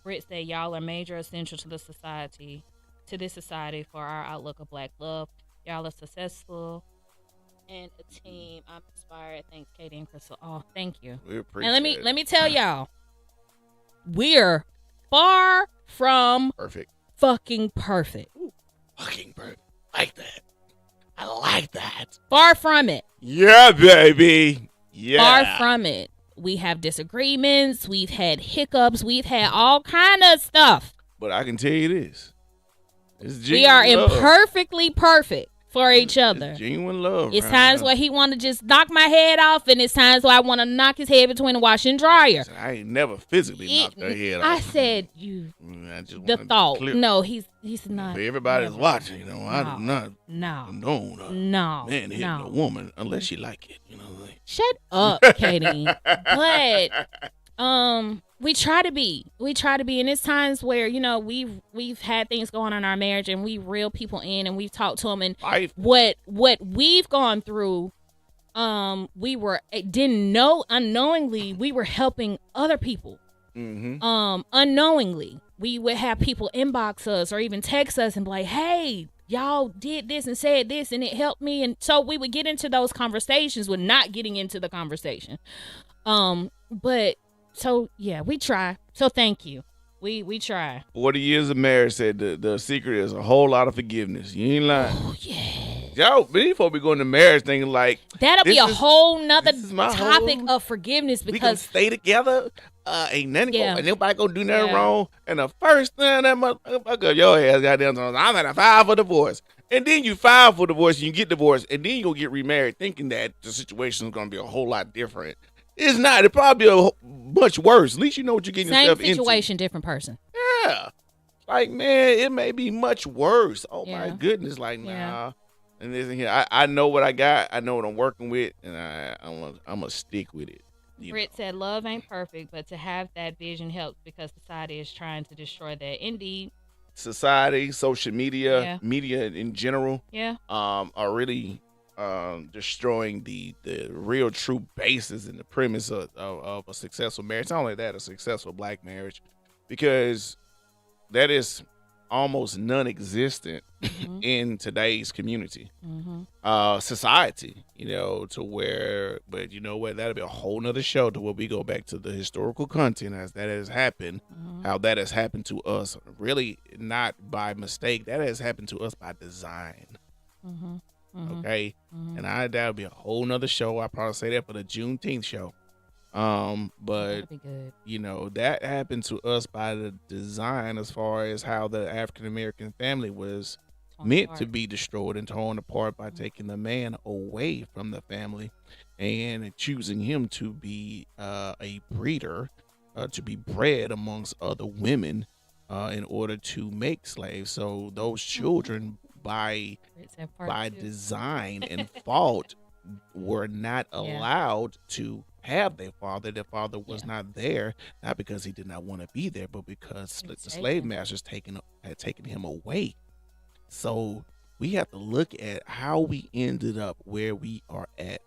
B: Britt said, y'all are major essential to this society for our outlook of Black love. Y'all are successful and a team. I'm inspired. Thanks, Katie and Crystal. Oh, thank you.
A: We appreciate
B: And
A: it.
B: let me tell y'all, we're far from
A: Perfect.
B: fucking perfect.
A: Ooh, fucking perfect. Like that. I like that.
B: Far from it.
A: Yeah, baby. Yeah.
B: Far from it. We have disagreements. We've had hiccups. We've had all kind of stuff.
A: But I can tell you this.
B: We are imperfectly perfect for each other.
A: It's genuine love.
B: It's times where he want to just knock my head off, and it's times where I want to knock his head between the washer and dryer.
A: I ain't never physically knocked her head off.
B: I said the thought. No, he's not.
A: For everybody's watching, I do not
B: No.
A: man hitting a woman unless she like it.
B: Shut up, Katie. But we try to be, and it's times where we've had things going on in our marriage, and we reel people in, and we've talked to them, and what we've gone through, didn't know, unknowingly we were helping other people. Unknowingly we would have people inbox us or even text us and be like, hey, y'all did this and said this and it helped me. And so we would get into those conversations with not getting into the conversation. But so yeah, we try. So thank you. We try.
A: 40 years of marriage said the secret is a whole lot of forgiveness. You ain't lying.
B: Oh yeah.
A: Y'all, before we go into marriage thinking like
B: that'll be a whole nother topic of forgiveness,
A: we
B: because
A: can stay together. Ain't nothing ain't nobody gonna do nothing wrong. And the first thing that motherfucker your ass goddamn, I'm gonna file for divorce. And then you file for divorce and you get divorced, and then you gonna get remarried thinking that the situation is gonna be a whole lot different. It's not. It probably be much worse. At least you know what you're getting yourself into.
B: Same situation, different person.
A: Yeah. Like, man, it may be much worse. Oh my goodness. Like, nah. And listen here, I know what I got. I know what I'm working with, and I'm gonna stick with it.
B: Britt said, "Love ain't perfect, but to have that vision helps because society is trying to destroy that." Indeed,
A: society, social media, media in general, are really destroying the real true basis and the premise of a successful marriage. Not only that, a successful Black marriage, because that is almost non-existent in today's community, society, to where, but you know what, that'll be a whole nother show to where we go back to the historical content as that has happened, how that has happened to us, really not by mistake, that has happened to us by design. Okay. And that'll be a whole nother show. I probably say that for the Juneteenth show. But that happened to us by the design as far as how the African American family was meant to
B: apart.
A: be destroyed and torn apart by
B: Mhm.
A: taking the man away from the family and choosing him to be a breeder, to be bred amongst other women in order to make slaves. So those
B: Mhm.
A: children, by
B: It's at part
A: by
B: two.
A: design and fault, were not
B: Yeah.
A: allowed to have their father. Their father was
B: Yeah.
A: not there, not because he did not want to be there, but because
B: It was
A: the slave
B: taken.
A: masters had taken him away. So we have to look at how we ended up where we are at.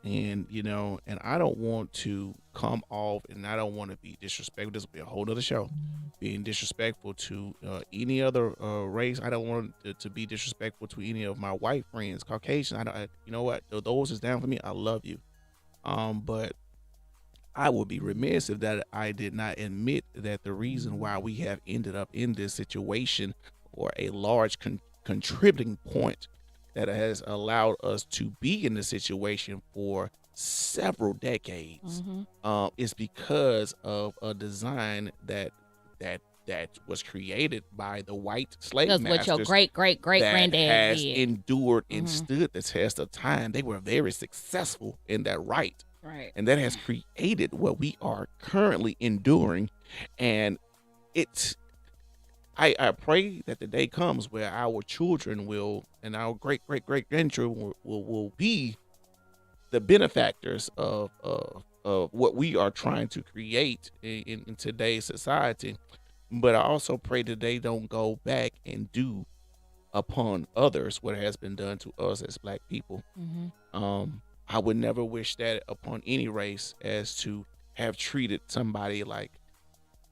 A: And and I don't want to come off, and I don't want to be disrespectful. This will be a whole other show, being disrespectful to any other race. I don't want to be disrespectful to any of my white friends, Caucasian. You know what? Those is down for me. I love you. But I would be remiss if that I did not admit that the reason why we have ended up in this situation, or a large contributing point that has allowed us to be in this situation for several decades,
B: Mm-hmm.
A: is because of a design that was created by the white slave
B: Because what your
A: masters
B: great great great
A: that
B: granddad
A: has
B: did.
A: endured and
B: Mm-hmm.
A: stood the test of time. They were very successful in that right.
B: Right.
A: And that has created what we are currently enduring. And it's I pray that the day comes where our children will, and our great great great grandchildren will be the benefactors of what we are trying to create in today's society. But I also pray that they don't go back and do upon others what has been done to us as black people.
B: Mm-hmm.
A: I would never wish that upon any race, as to have treated somebody like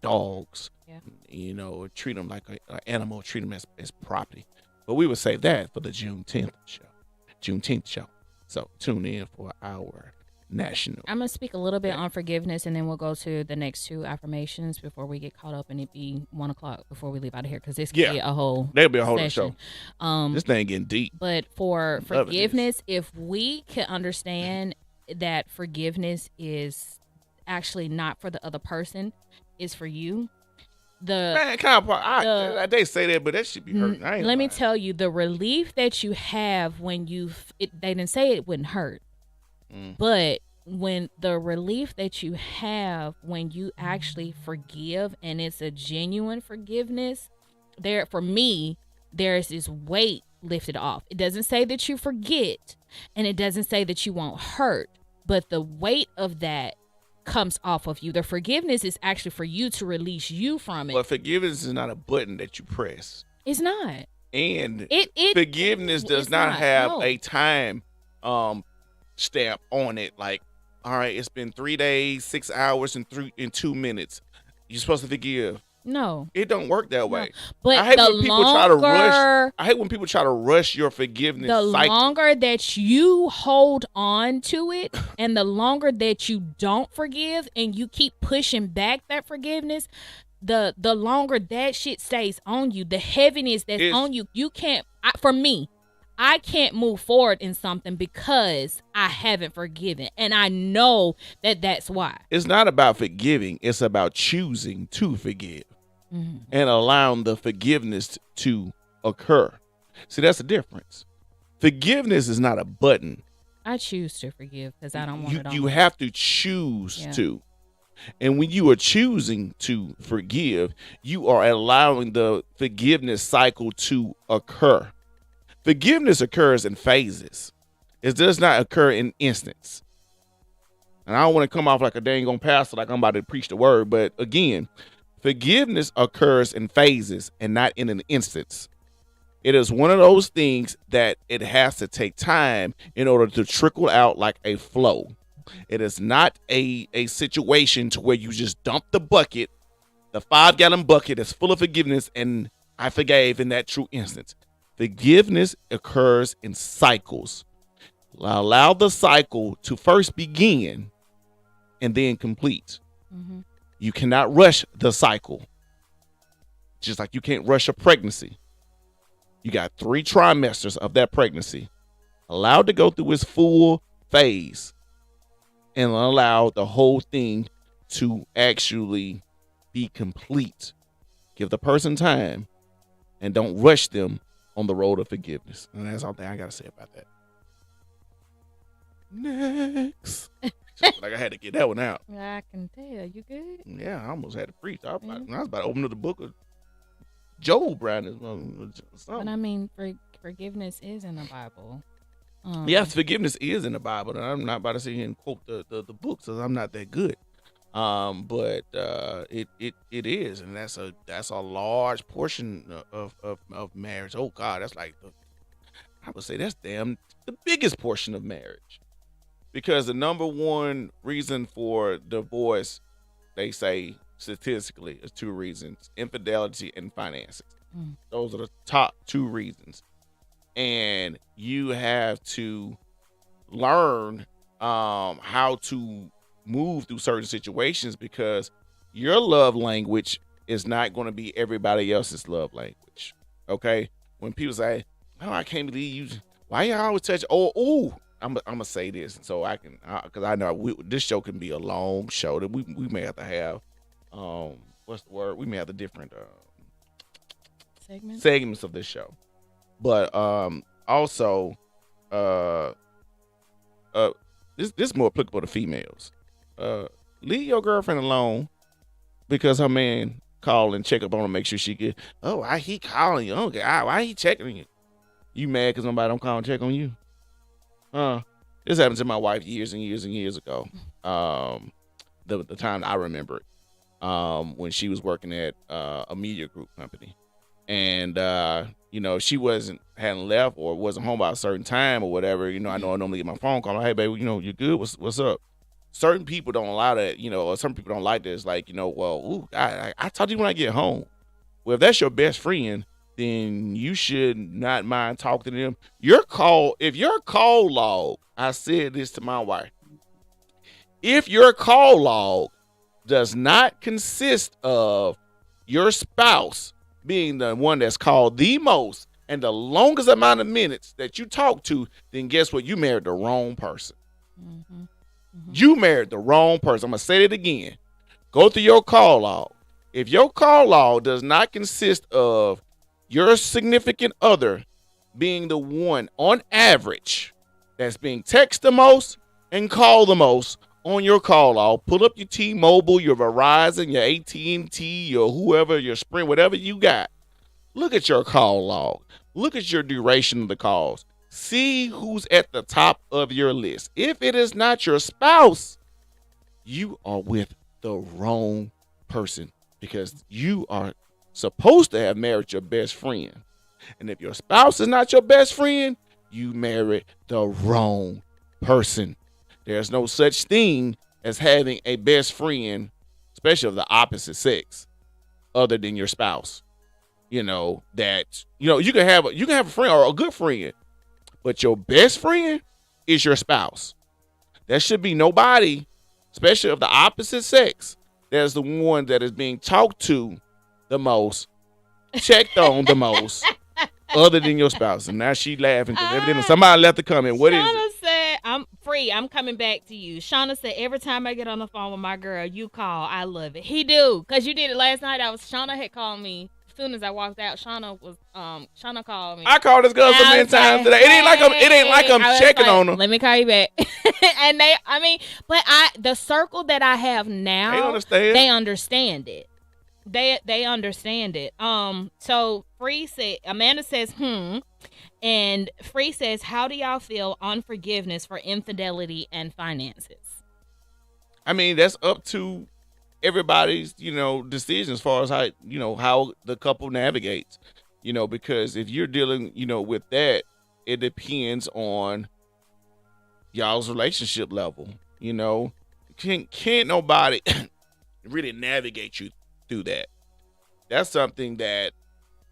A: dogs,
B: Yeah.
A: or treat them like an animal, treat them as property. But we would save that for the Juneteenth show. So tune in for our national.
B: I'm gonna speak a little bit on forgiveness, and then we'll go to the next two affirmations before we get caught up and it be 1:00 before we leave out of here, because this could be a whole
A: That'll be a whole other
B: session.
A: show. This thing getting deep.
B: But for
A: Love it,
B: forgiveness, if we can understand that forgiveness is actually not for the other person, is for you.
A: Man, they say that, but that should be hurting.
B: Let me tell you, the relief that you have when they didn't say it wouldn't hurt, but when the relief that you have when you actually forgive, and it's a genuine forgiveness, for me, there's this weight lifted off. It doesn't say that you forget, and it doesn't say that you won't hurt, but the weight of that comes off of you. The forgiveness is actually for you to release you from it.
A: But forgiveness is not a button that you press.
B: It's not.
A: And
B: It
A: forgiveness does not have a time stamp on it. Like, all right, it's been 3 days, 6 hours, and 2 minutes. You're supposed to forgive.
B: No,
A: it don't work that way.
B: But
A: I hate when people try to rush. I hate when people try to rush your forgiveness.
B: The
A: cycle.
B: longer that you hold on to it, and the longer that you don't forgive, and you keep pushing back that forgiveness, the longer that shit stays on you, the heaviness that's on you. You can't. For me, I can't move forward in something because I haven't forgiven. And I know that that's why.
A: It's not about forgiving. It's about choosing to forgive and allowing the forgiveness to occur. See, that's the difference. Forgiveness is not a button.
B: I choose to forgive because I don't want it on me.
A: You have to choose to. And when you are choosing to forgive, you are allowing the forgiveness cycle to occur. Forgiveness occurs in phases. It does not occur in instants. And I don't want to come off like a dang on pastor, like I'm about to preach the word. But again, forgiveness occurs in phases and not in an instance. It is one of those things that it has to take time in order to trickle out like a flow. It is not a situation to where you just dump the bucket, the 5-gallon bucket is full of forgiveness, and I forgave in that true instance. Forgiveness occurs in cycles. Allow the cycle to first begin and then complete. You cannot rush the cycle. Just like you can't rush a pregnancy. You got 3 trimesters of that pregnancy. Allowed to go through its full phase and allow the whole thing to actually be complete. Give the person time and don't rush them on the road of forgiveness. And that's all thing I got to say about that. Next. Like I had to get that one out.
B: I can tell. You good?
A: Yeah, I almost had to preach. I was
B: Yeah.
A: about to open up the book of Job, Brandon.
B: But I mean, forgiveness is in the Bible.
A: Yes, forgiveness is in the Bible, and I'm not about to sit here and quote the book, so I'm not that good. But it is, and that's a large portion of marriage. Oh God, that's like I would say that's the biggest portion of marriage, because the number one reason for divorce, they say statistically, is two reasons: infidelity and finances. Those are the top two reasons, and you have to learn how to move through certain situations, because your love language is not going to be everybody else's love language. Okay, when people say, "Oh, I can't believe you," why you always touch? Oh, I'm gonna say this, so I can, because I know this show can be a long show that we may have to have. What's the word? We may have the different segments of this show, but also this is more applicable to females. Leave your girlfriend alone because her man call and check up on her, make sure she good. Oh, why he calling you? Okay, why he checking you? You mad because nobody don't call and check on you? This happened to my wife years and years and years ago. The time I remember it, when she was working at a media group company, and she hadn't left or wasn't home by a certain time or whatever. I know I normally get my phone call, like, hey baby, you good? What's up? Certain people don't allow that, or some people don't like this. Like, I talk to you when I get home. Well, if that's your best friend, then you should not mind talking to them. If your call log, I said this to my wife, if your call log does not consist of your spouse being the one that's called the most and the longest amount of minutes that you talk to, then guess what? You married the wrong person. Mm-hmm. You married the wrong person. I'm going to say it again. Go through your call log. If your call log does not consist of your significant other being the one on average that's being texted the most and called the most on your call log, pull up your T-Mobile, your Verizon, your AT&T, your whoever, your Sprint, whatever you got. Look at your call log. Look at your duration of the calls. See who's at the top of your list. If it is not your spouse, you are with the wrong person, because you are supposed to have married your best friend. And if your spouse is not your best friend, you married the wrong person. There's no such thing as having a best friend, especially of the opposite sex, other than your spouse. You can have a friend or a good friend, but your best friend is your spouse. There should be nobody, especially of the opposite sex, that's the one that is being talked to the most, checked on the most, other than your spouse. And now she laughing because evidently somebody left a comment. What
B: Shauna
A: is it?
B: said, I'm free. I'm coming back to you. Shauna said, every time I get on the phone with my girl, you call. I love it. He do, because you did it last night. Shauna had called me. As soon as I walked out, Shauna called me.
A: I called this girl so many times today. It ain't like I'm checking on her.
B: Let me call you back. And the circle that I have now, they understand it. They understand it. So Amanda says, and Free says, how do y'all feel on forgiveness for infidelity and finances?
A: I mean, that's up to everybody's, decision as far as how the couple navigates, because if you're dealing, with that, it depends on y'all's relationship level. Can't nobody really navigate you through that. That's something that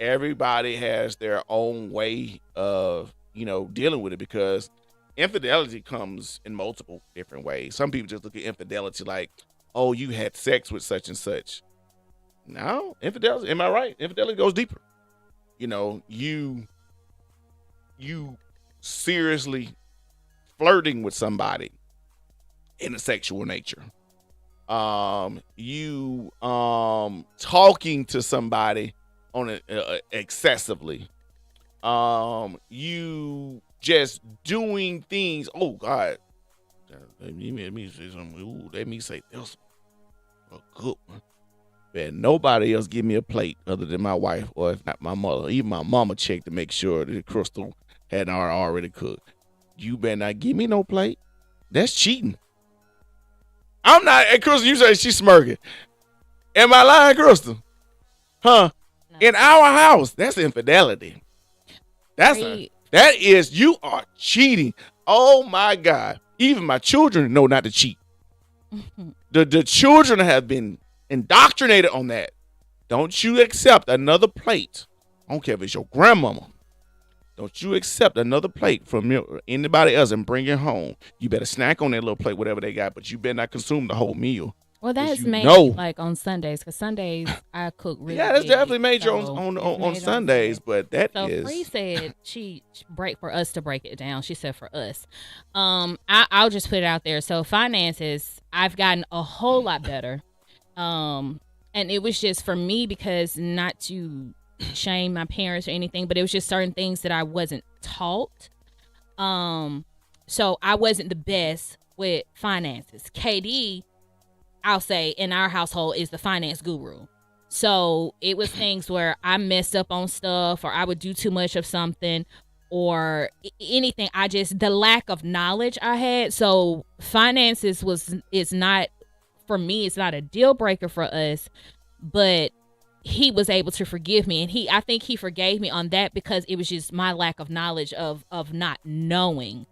A: everybody has their own way of, dealing with it, because infidelity comes in multiple different ways. Some people just look at infidelity like, oh, you had sex with such and such. No, infidelity, am I right? Infidelity goes deeper. You seriously flirting with somebody in a sexual nature. You talking to somebody on excessively. You just doing things. Oh God, let me say something. Ooh, let me say this a good one. And nobody else give me a plate other than my wife, or if not my mother. Even my mama checked to make sure that Crystal had already cooked. You better not give me no plate. That's cheating. I'm not. And Crystal, you say she's smirking. Am I lying, Crystal? Huh?
B: No.
A: In our house, that's infidelity. That is, you are cheating. Oh my God. Even my children know not to cheat. The children have been indoctrinated on that. Don't you accept another plate. I don't care if it's your grandmama. Don't you accept another plate from anybody else and bring it home. You better snack on that little plate, whatever they got, but you better not consume the whole meal.
B: Well, that's
A: you
B: mainly like on Sundays, because Sundays I cook really
A: yeah, that's
B: big,
A: definitely major
B: so
A: on Sundays, but that
B: so
A: is.
B: Free said she break for us to break it down. She said for us. I'll just put it out there. So finances, I've gotten a whole lot better. And it was just for me, because not to shame my parents or anything, but it was just certain things that I wasn't taught. So I wasn't the best with finances. KD, I'll say, in our household is the finance guru. So it was things where I messed up on stuff, or I would do too much of something, or anything. The lack of knowledge I had. So finances is not, for me, it's not a deal breaker for us, but he was able to forgive me. And I think he forgave me on that, because it was just my lack of knowledge of not knowing,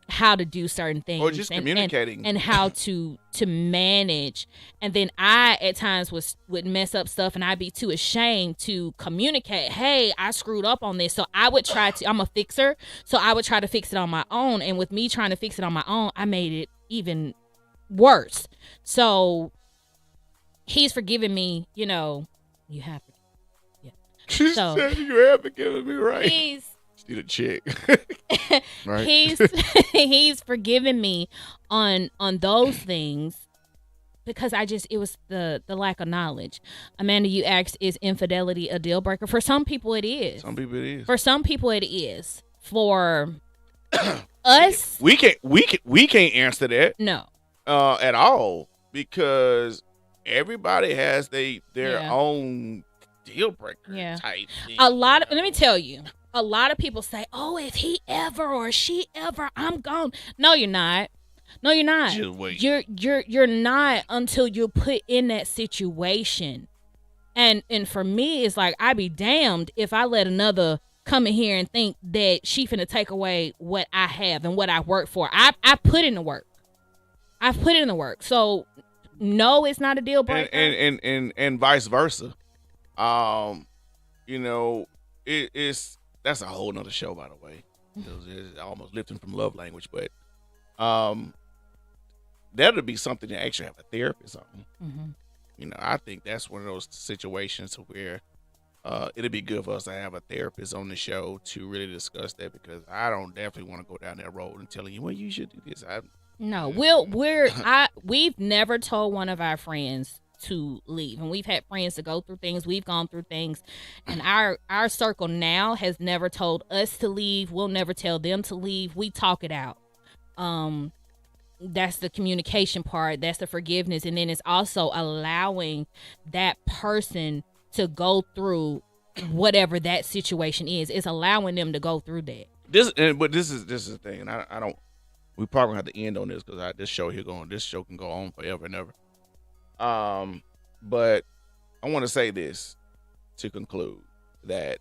B: how to do certain things,
A: or just communicating,
B: and how to manage. And then I at times would mess up stuff, and I'd be too ashamed to communicate, hey, I screwed up on this. So I would I'm a fixer, so I would try to fix it on my own. And with me trying to fix it on my own, I made it even worse. So he's forgiven me, you have to. Yeah.
A: She said you have forgiven me, right? Need a chick. Right.
B: He's forgiven me on those things, because it was the lack of knowledge. Amanda, you asked, is infidelity a deal breaker? For some people it is. For some people it is. For us,
A: we can't answer that.
B: No.
A: At all, because everybody has their own deal breaker type thing.
B: Let me tell you. A lot of people say, oh, if he ever or she ever, I'm gone. No, you're not. No, you're not.
A: Just wait.
B: You're not until you're put in that situation. And for me, it's like, I'd be damned if I let another come in here and think that she finna take away what I have and what I work for. I put in the work. I've put in the work. So no, it's not a deal breaker.
A: And vice versa. That's a whole nother show, by the way. It's almost lifting from love language, but that'll be something to actually have a therapist on. Mm-hmm. I think that's one of those situations where it'd be good for us to have a therapist on the show to really discuss that, because I don't definitely want to go down that road and telling you, well, you should do this.
B: No, we've never told one of our friends to leave, and we've had friends to go through things. We've gone through things, and our circle now has never told us to leave. We'll never tell them to leave. We talk it out. That's the communication part. That's the forgiveness, and then it's also allowing that person to go through whatever that situation is. It's allowing them to go through that.
A: This is the thing, and I don't. We probably have to end on this, because this show can go on forever and ever. But I want to say this to conclude, that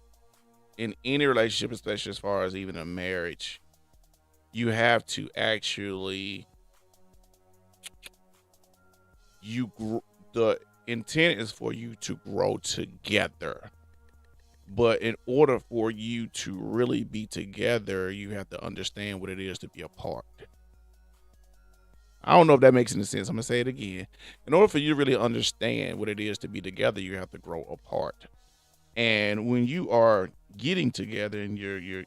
A: in any relationship, especially as far as even a marriage, you have to actually, the intent is for you to grow together. But in order for you to really be together, you have to understand what it is to be apart. I don't know if that makes any sense. I'm going to say it again. In order for you to really understand what it is to be together, you have to grow apart. And when you are getting together and you're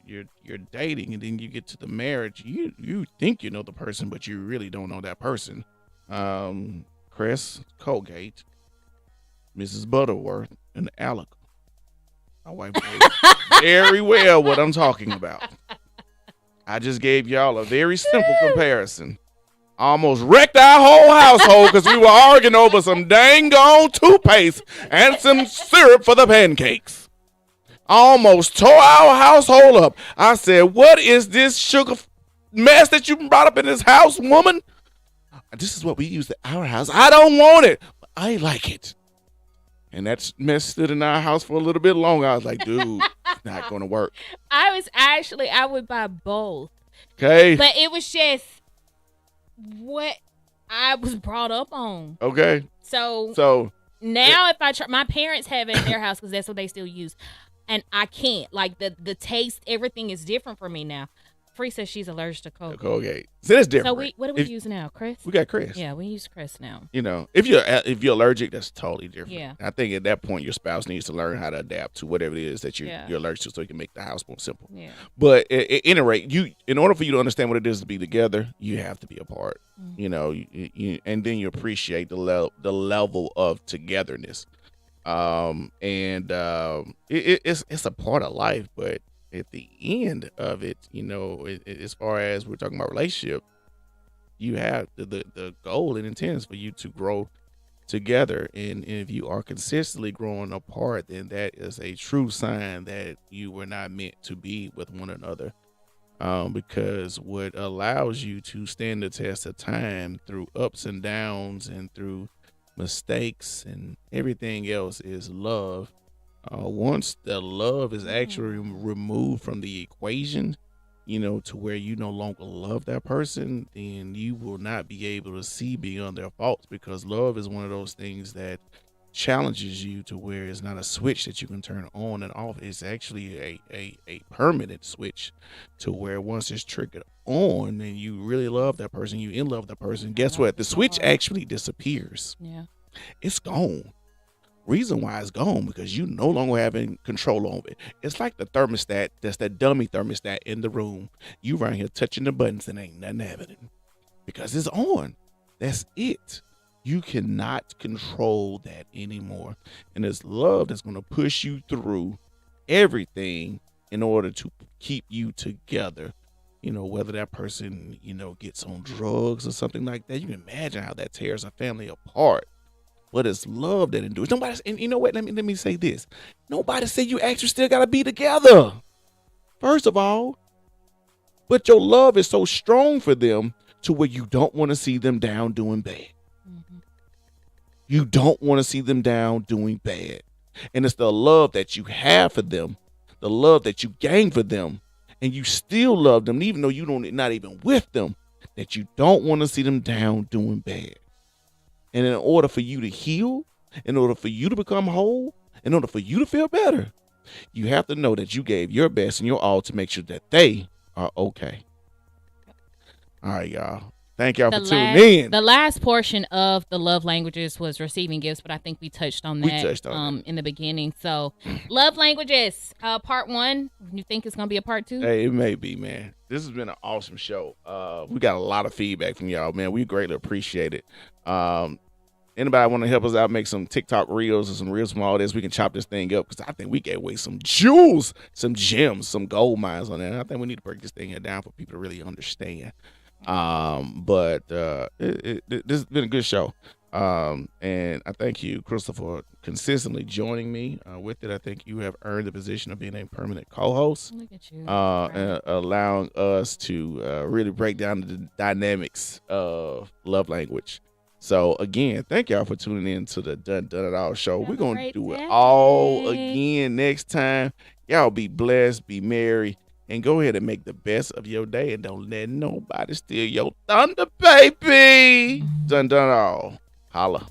A: dating, and then you get to the marriage, you think you know the person, but you really don't know that person. Chris Colgate, Mrs. Butterworth, and Alec. My wife knows very well what I'm talking about. I just gave y'all a very simple comparison. Almost wrecked our whole household because we were arguing over some dang gone toothpaste and some syrup for the pancakes. Almost tore our household up. I said, what is this sugar mess that you brought up in this house, woman? This is what we use at our house. I don't want it. I like it. And that mess stood in our house for a little bit longer. I was like, dude, it's not going to work.
B: I would buy both.
A: Okay.
B: But it was just what I was brought up on.
A: Okay.
B: So now if I try, my parents have it in their house because that's what they still use. And I can't. Like, the taste, everything is different for me now. Free says she's allergic to Colgate.
A: Colgate. So that's different.
B: So what do we use now? Crest?
A: We got Crest.
B: Yeah, we use Crest now.
A: You know, if you're allergic, that's totally different.
B: Yeah.
A: I think at that point your spouse needs to learn how to adapt to whatever it is that you're allergic to, so you can make the house more simple.
B: Yeah.
A: But at any rate, in order for you to understand what it is to be together, you have to be apart. Mm-hmm. You know, and then you appreciate the level of togetherness. It's a part of life, but at the end of it, you know, as far as we're talking about relationship, you have the goal and intent is for you to grow together. And if you are consistently growing apart, then that is a true sign that you were not meant to be with one another. Because what allows you to stand the test of time through ups and downs and through mistakes and everything else is love. Once the love is actually removed from the equation, you know, to where you no longer love that person, then you will not be able to see beyond their faults, because love is one of those things that challenges you to where it's not a switch that you can turn on and off. It's actually a permanent switch to where once it's triggered on and you really love that person, you in love with that person, guess what? The switch actually disappears.
B: Yeah.
A: It's gone. Reason why it's gone, because you no longer having control over it. It's like the thermostat, that's that dummy thermostat in the room. You right here touching the buttons and ain't nothing happening because it's on. That's it. You cannot control that anymore. And it's love that's going to push you through everything in order to keep you together. You know, whether that person, you know, gets on drugs or something like that, you can imagine how that tears a family apart. But it's love that endures. Nobody, and you know what? Let me say this. Nobody said you actually still gotta be together. First of all, but your love is so strong for them to where you don't want to see them down doing bad. Mm-hmm. You don't want to see them down doing bad. And it's the love that you have for them, the love that you gain for them, and you still love them, even though you don't, not even with them, that you don't want to see them down doing bad. And in order for you to heal, in order for you to become whole, in order for you to feel better, you have to know that you gave your best and your all to make sure that they are okay. All right, y'all. Thank y'all for tuning in.
B: The last portion of the love languages was receiving gifts, but I think we touched on that in the beginning. So, love languages, part 1. You think it's going to be a part 2?
A: Hey, it may be, man. This has been an awesome show. We got a lot of feedback from y'all, man. We greatly appreciate it. Anybody want to help us out, make some TikTok reels or some reels from all this, we can chop this thing up, because I think we gave away some jewels, some gems, some gold mines on that. And I think we need to break this thing here down for people to really understand. But this has been a good show. And I thank you, Crystal, for consistently joining me with it. I think you have earned the position of being a permanent co-host.
B: Look at you.
A: And allowing us to really break down the dynamics of love language. So again, thank y'all for tuning in to the Done It All show. We're going to do it all again next time. Y'all be blessed, be merry, and go ahead and make the best of your day, and don't let nobody steal your thunder, baby. Done it all. Holla.